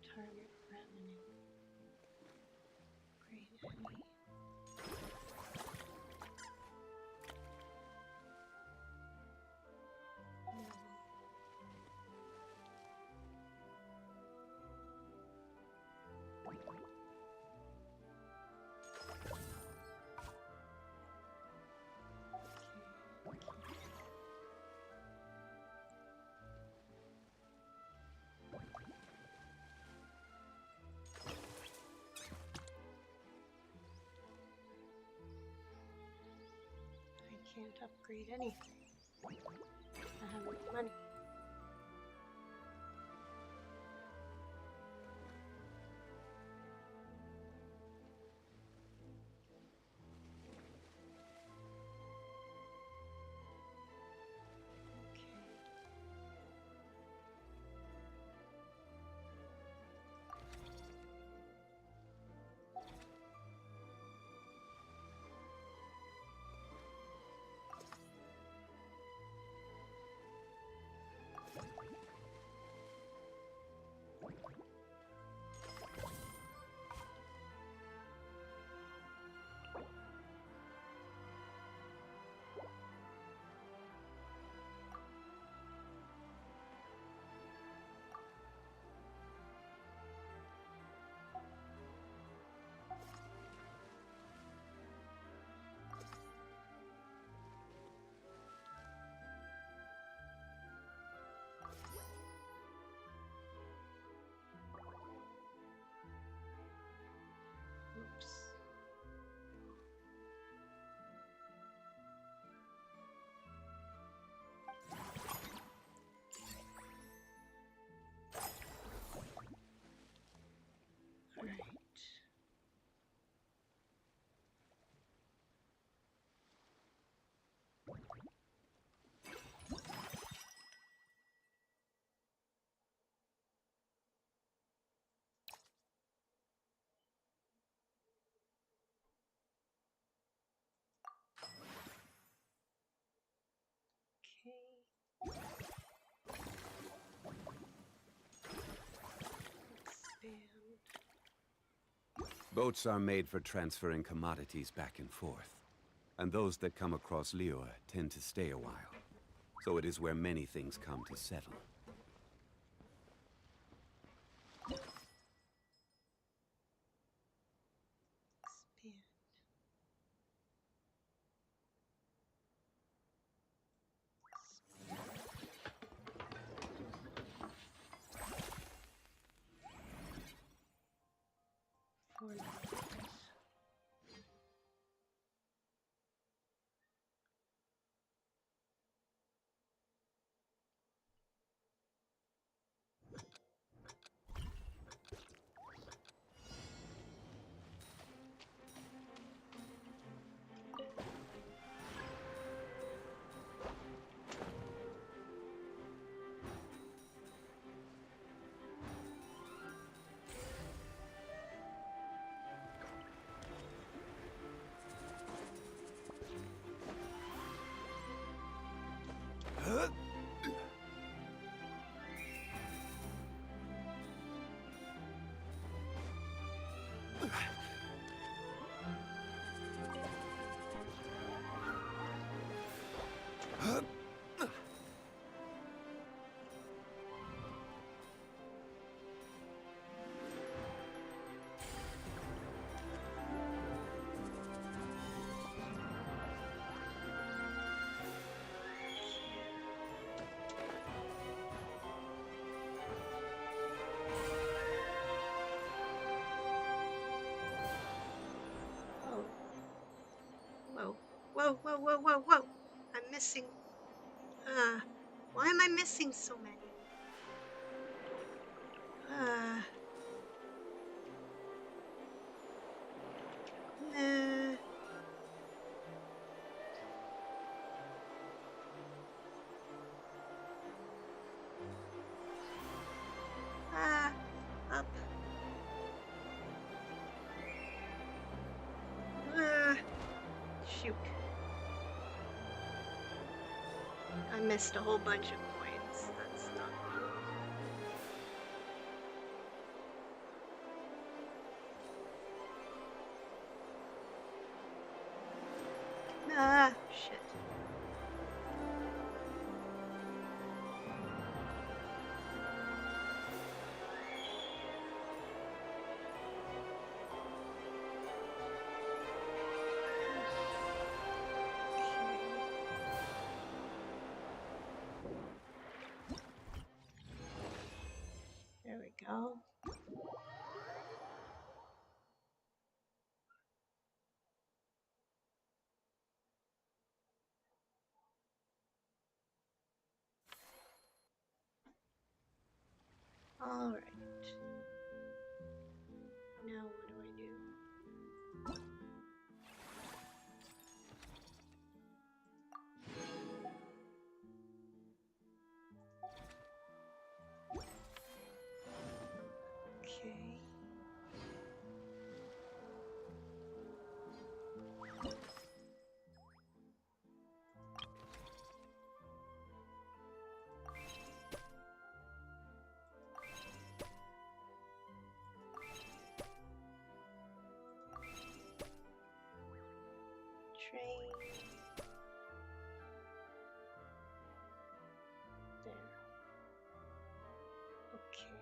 Target revenue. Great any. Okay. can't upgrade anything. I have no money. Oops. All right. Boats are made for transferring commodities back and forth. And those that come across Liyue tend to stay a while. So it is where many things come to settle. Whoa. I'm missing. Why am I missing so many? Nah. Up. Shoot. I missed a whole bunch of coins. That's not good. Shit. There we go. Alright. Now what do I do? Okay. Train. There. Okay.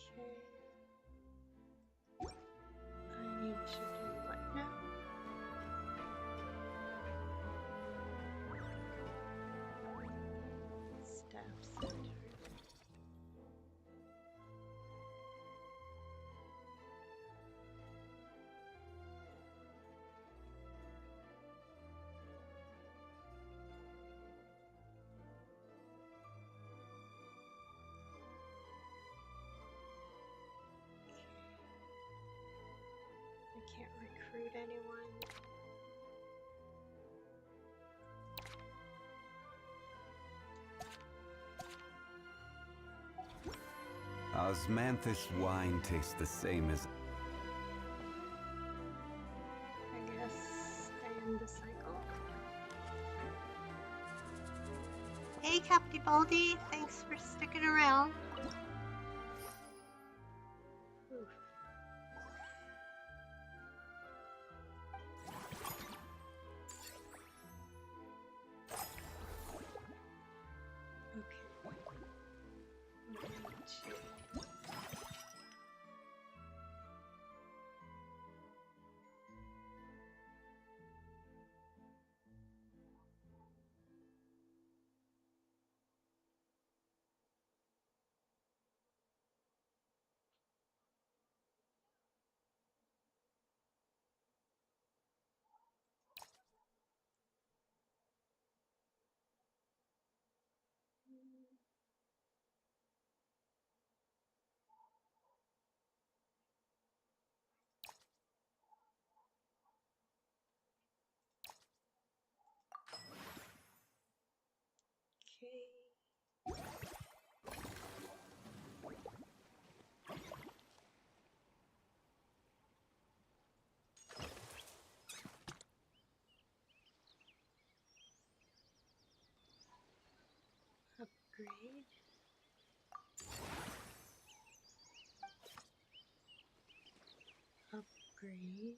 Okay. I need to do what now? Staff center. I can't recruit anyone. Osmanthus wine tastes the same as... I guess I end the cycle. Hey Captibaldi, thanks for sticking around. Oof. Okay. Okay. Upgrade. Upgrade.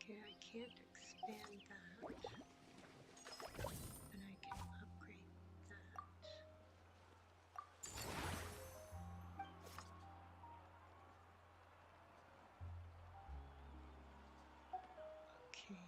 Okay, I can't expand that. And I can upgrade that. Okay.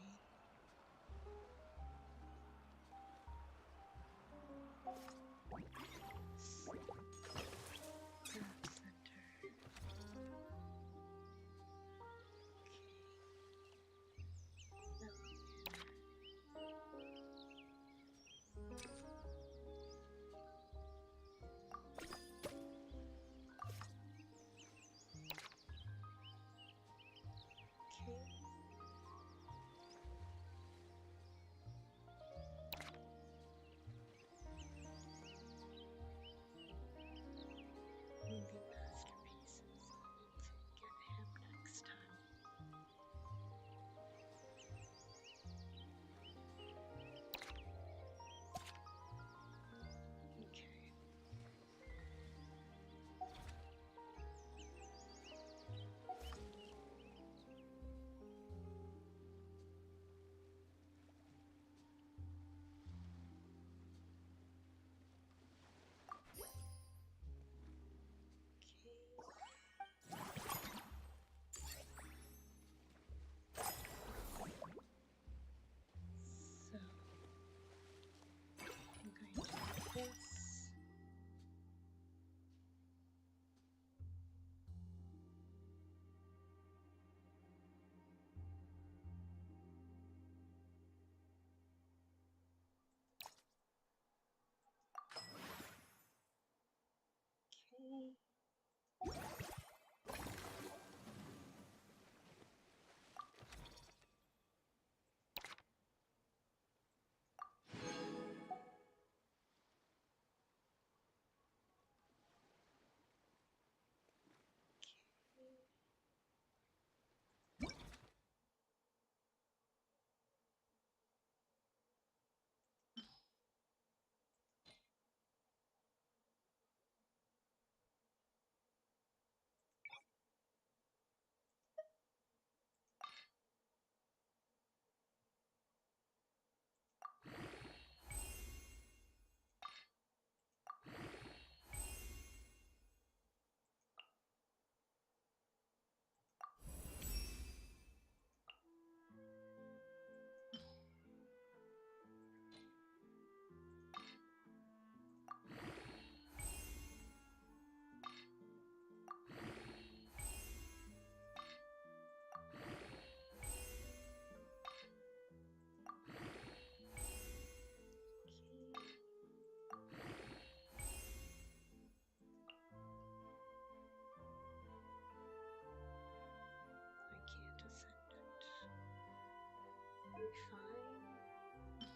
fine.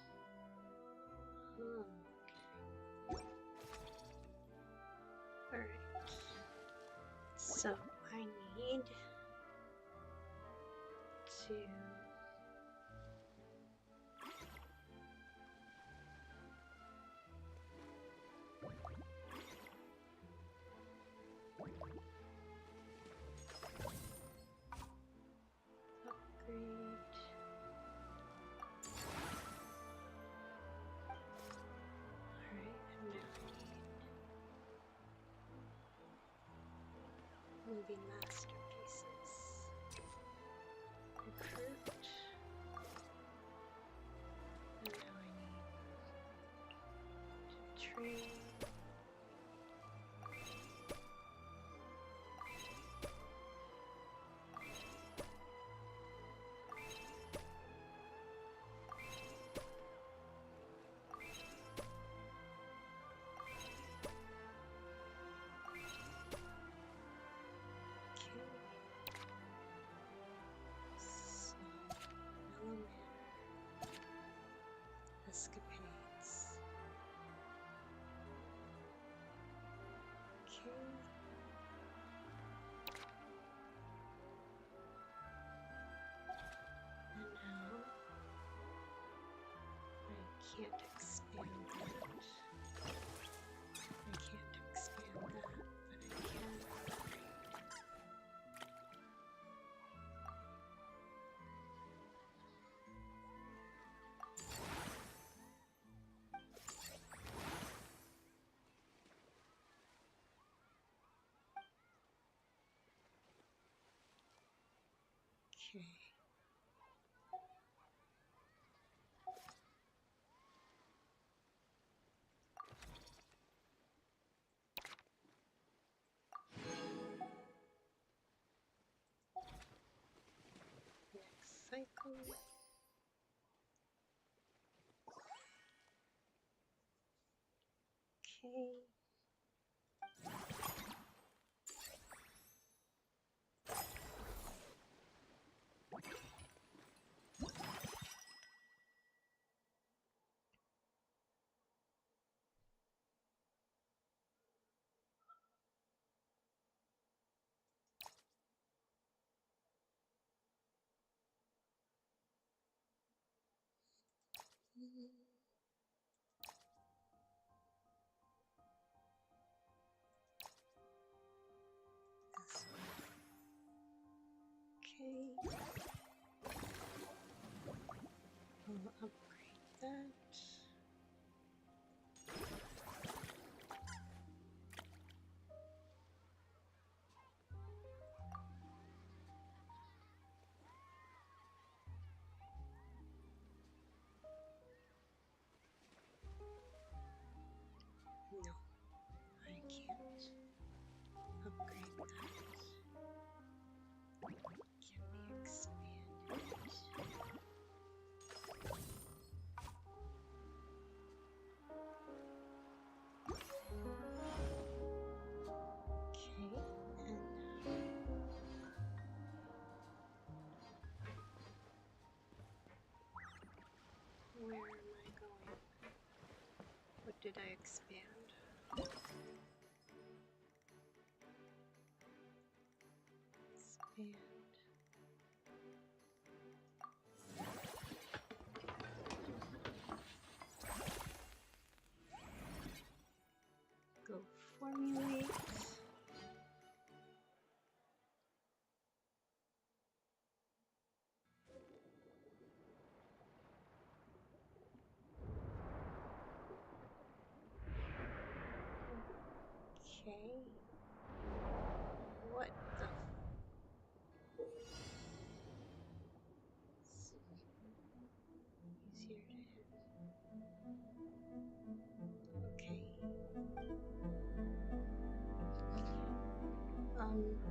Okay. Alright. So I need to upgrade. Alright, and now I need movie masterpieces. Recruit. And now I need to train. Escapades. Okay. And now I can't expand that. I can't expand that, but I can upgrade. Okay. Next cycle. Okay. Okay. I'll upgrade that. No, I can't upgrade that. Can be expanded. Okay, and where am I going? What did I expand? Expand. Go formulate. Okay. What the? Easier to hit. Okay. Oh. E.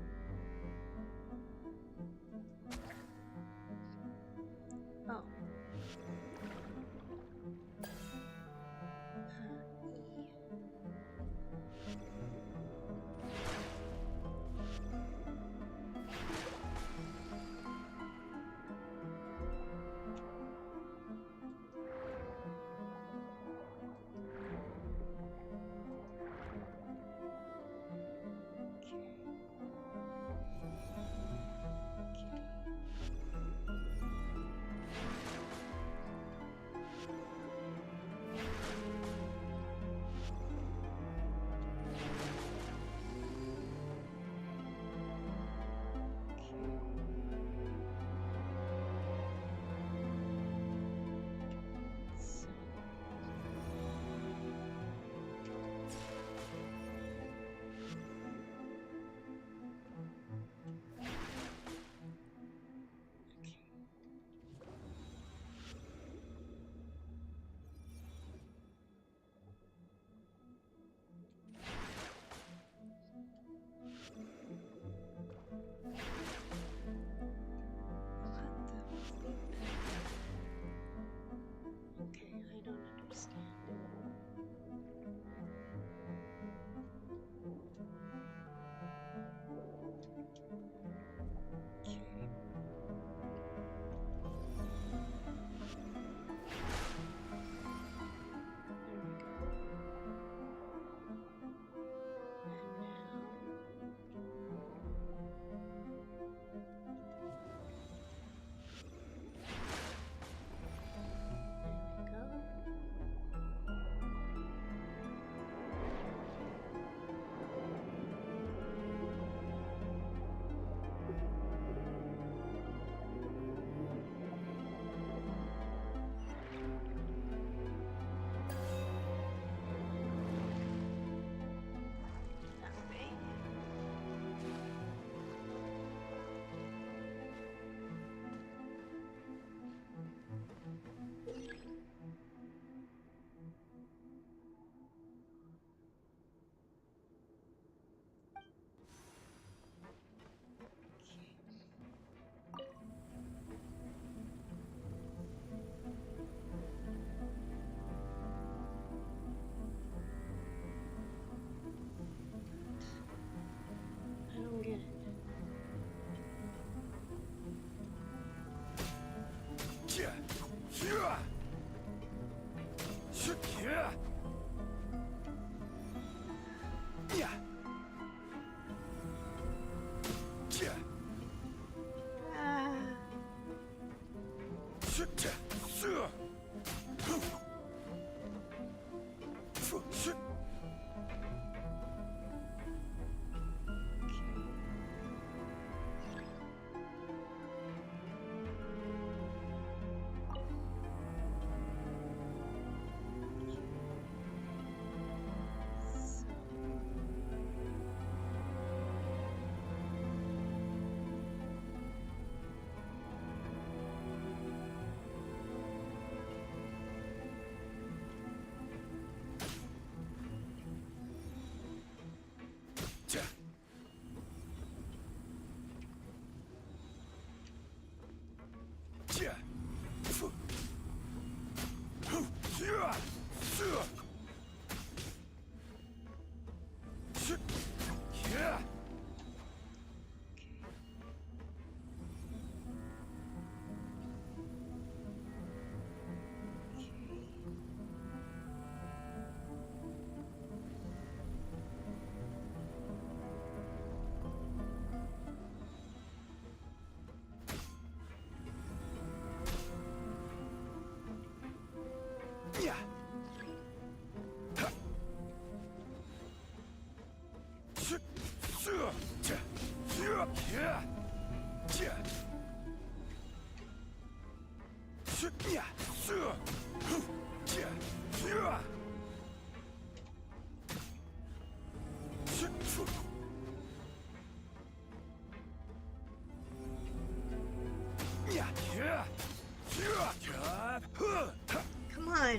Come on.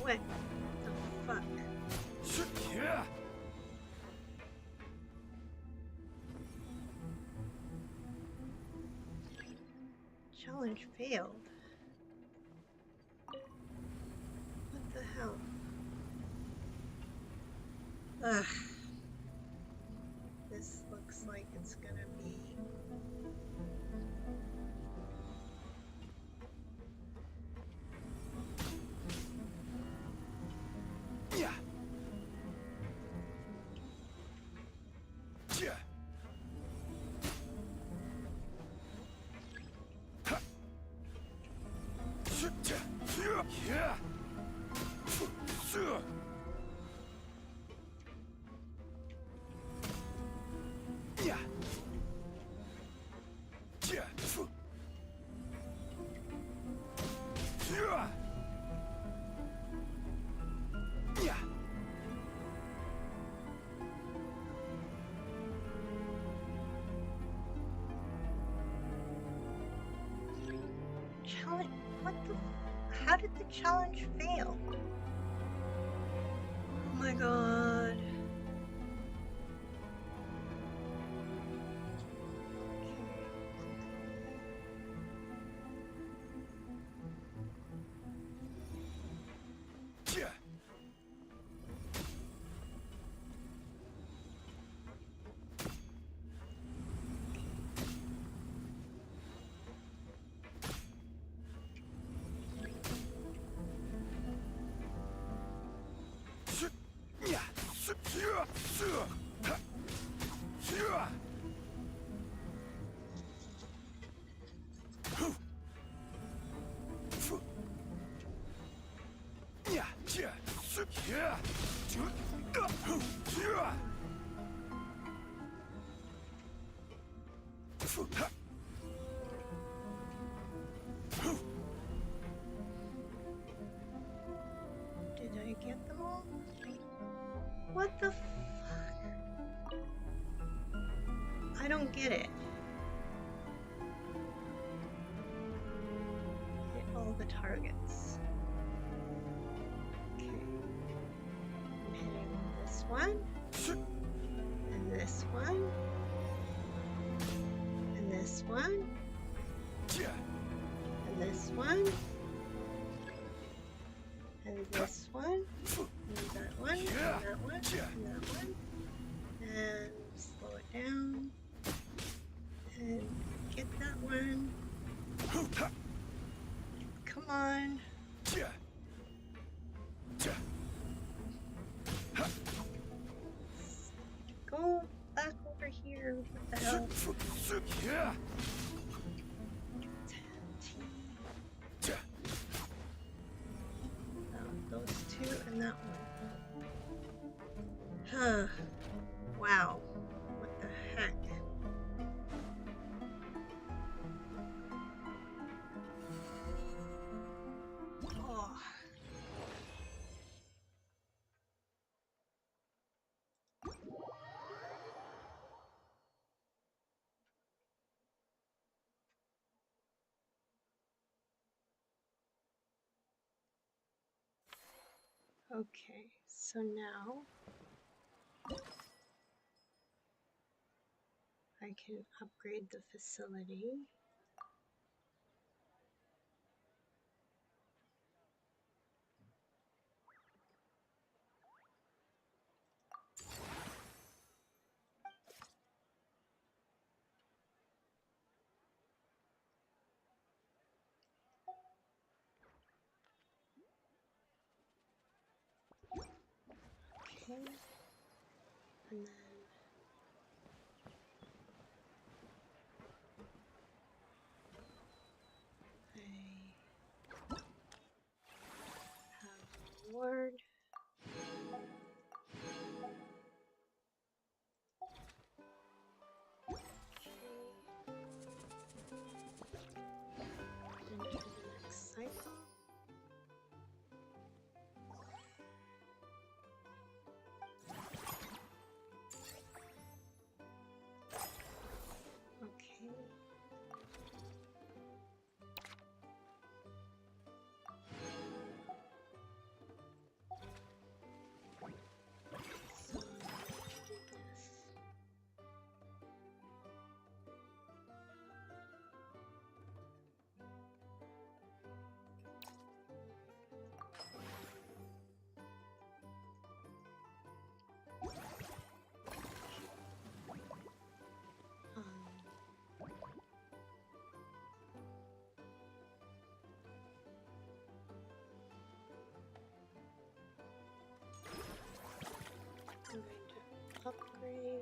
What the fuck? Challenge failed. What the hell? Ugh. This looks like it's gonna be... Challenge? What the? How did the challenge fail? Oh my god. Did I get them all? What the fuck? I don't get it. Hit all the targets. Okay. I'm hitting this one. And this one. And this one. And this one. And this one. And that one. And that one. And that one. And slow it down. And get that one. Come on. Go back over here. What the hell? Those two and that one. Huh. Wow. What the heck? Oh. Okay, so now I can upgrade the facility. Okay, and then I have a reward. upgrade.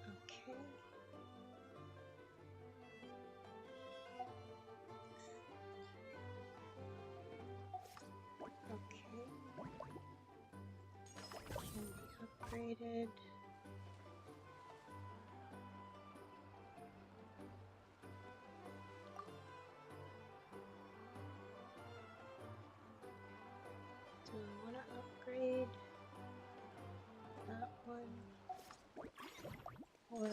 Okay. Okay. Can be upgraded. Do I want to upgrade that one? Or,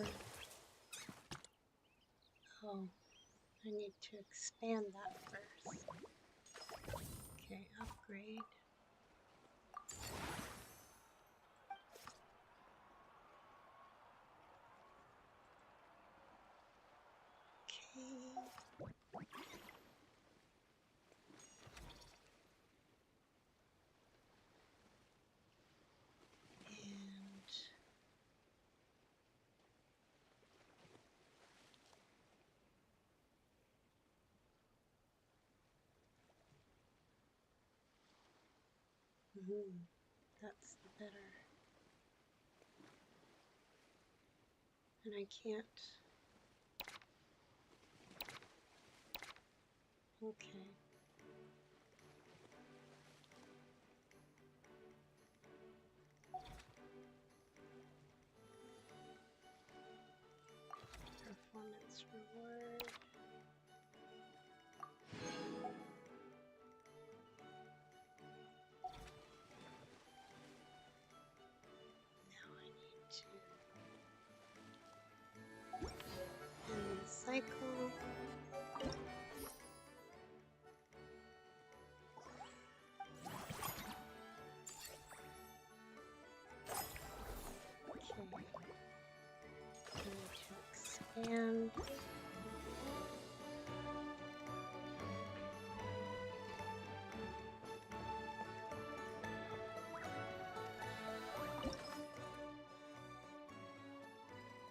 oh, I need to expand that first. Okay, upgrade. Okay. And that's the better. And I can't. Okay. Performance reward. Now I need to end the cycle. Okay. I need to expand.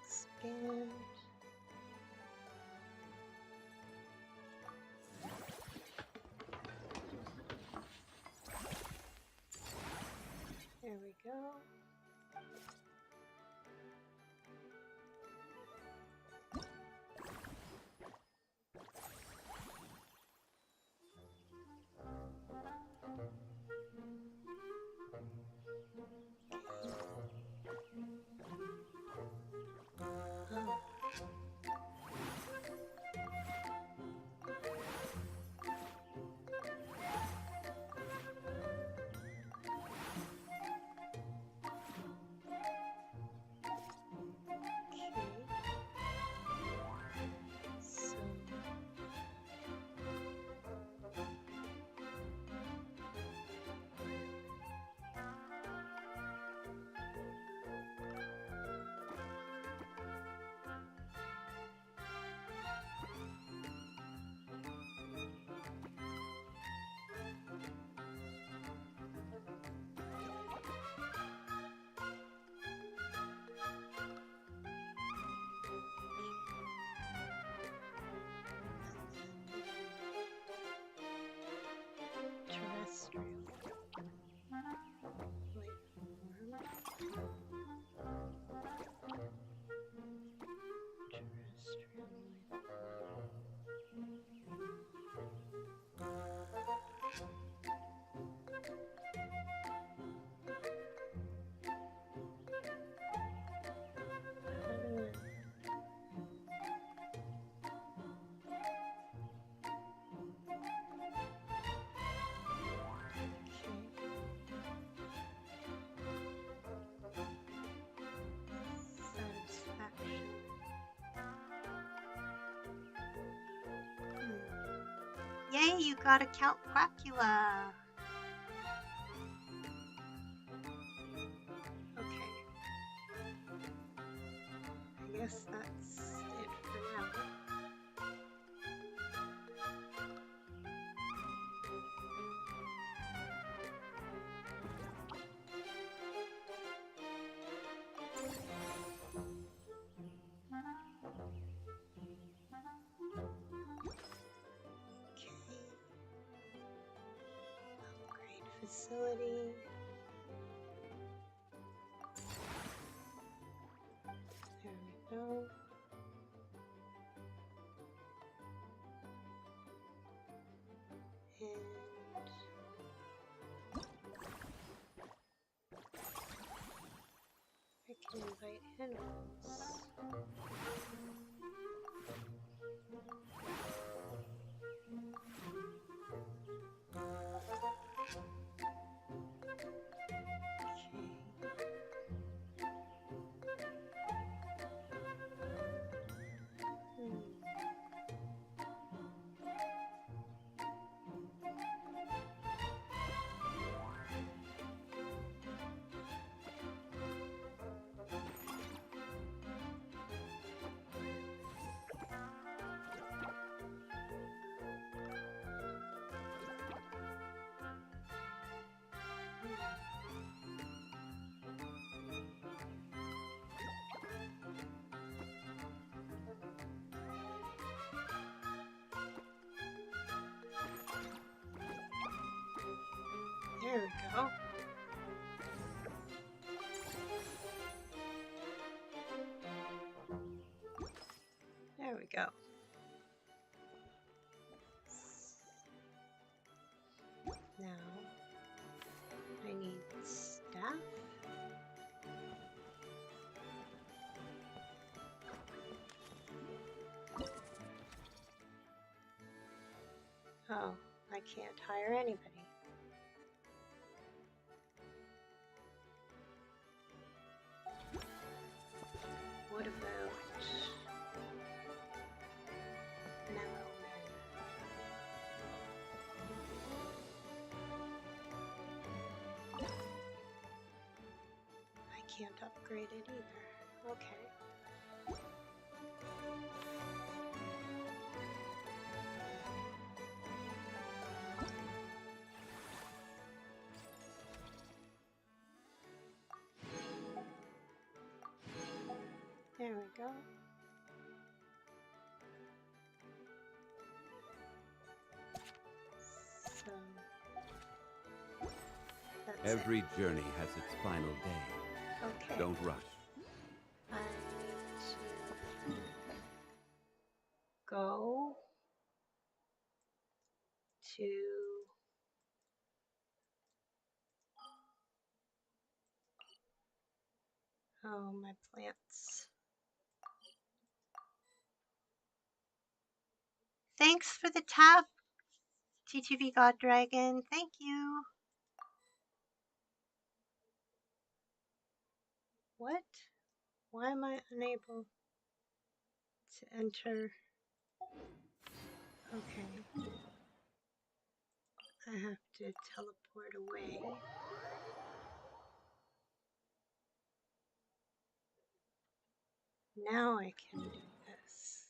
Expand. There we go. Terrestrial. Yay, you got a Count Quackula! Okay. I guess that's it for now. facility. There we go. And I can invite animals. There we go. There we go. Now, I need staff. Oh, I can't hire anybody. What about I can't upgrade it either. Okay. There we go. So that's Every it. journey has its final day. Okay. Don't rush. I need to go to my plants. Thanks for the tap, TTV God Dragon. Thank you. What? Why am I unable to enter? Okay. I have to teleport away. Now I can do this.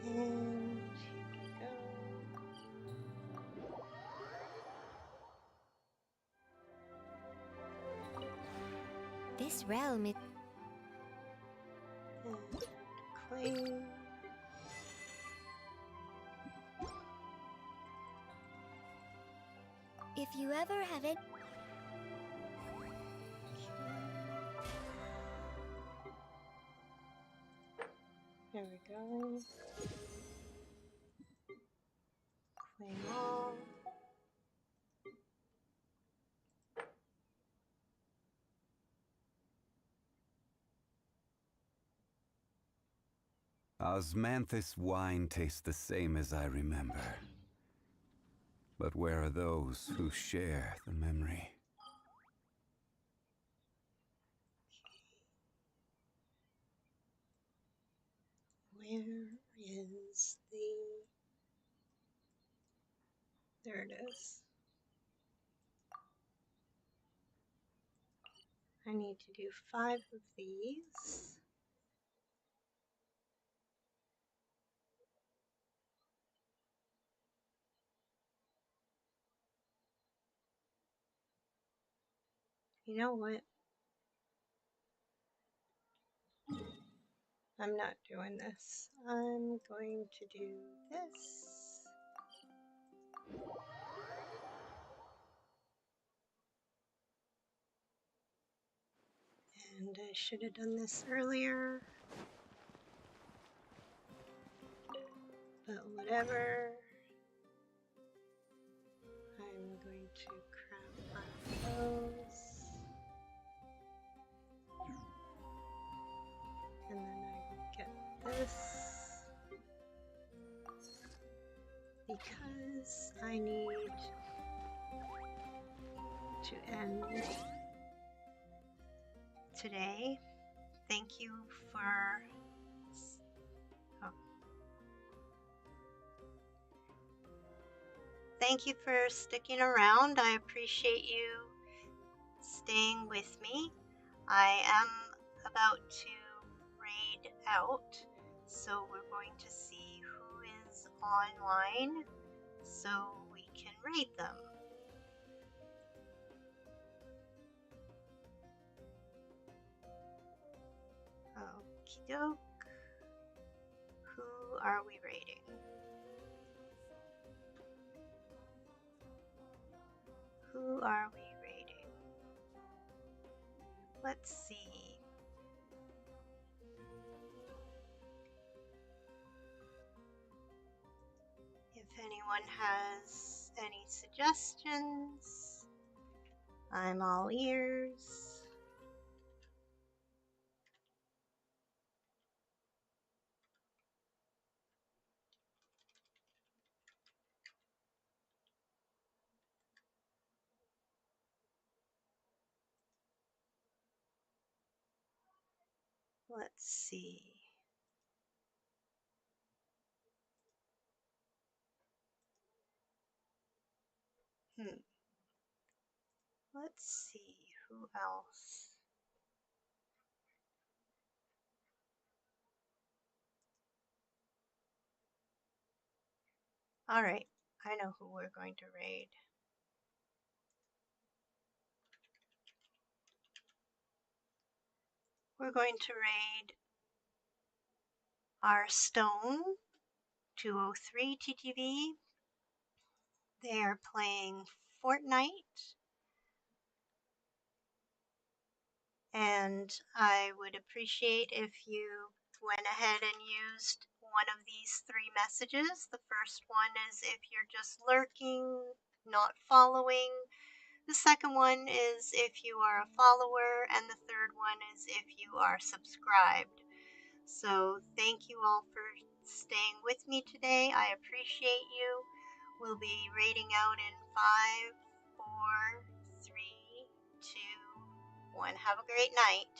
And here we go. This realm is... And claim. If you ever have it. There we go. Claim all. Osmanthus wine tastes the same as I remember. But where are those who share the memory? Where is the... There it is. I need to do 5 of these. You know what? I'm not doing this. I'm going to do this. And I should have done this earlier. But whatever. I'm going to craft 5 of those. And then I get this. Because I need to end today. Thank you for... Oh. Thank you for sticking around. I appreciate you staying with me. I am about to raid out, so we're going to see who is online so we can raid them. Okie doke. Who are we raiding? Who are we raiding? Let's see. If anyone has any suggestions, I'm all ears. Let's see. Let's see who else. All right, I know who we're going to raid. We're going to raid our Stone 203 TTV. They are playing Fortnite, and I would appreciate if you went ahead and used one of these 3 messages. The first one is if you're just lurking, not following. The second one is if you are a follower, and the third one is if you are subscribed. So thank you all for staying with me today. I appreciate you. We'll be raiding out in 5, 4, 3, 2, 1. Have a great night.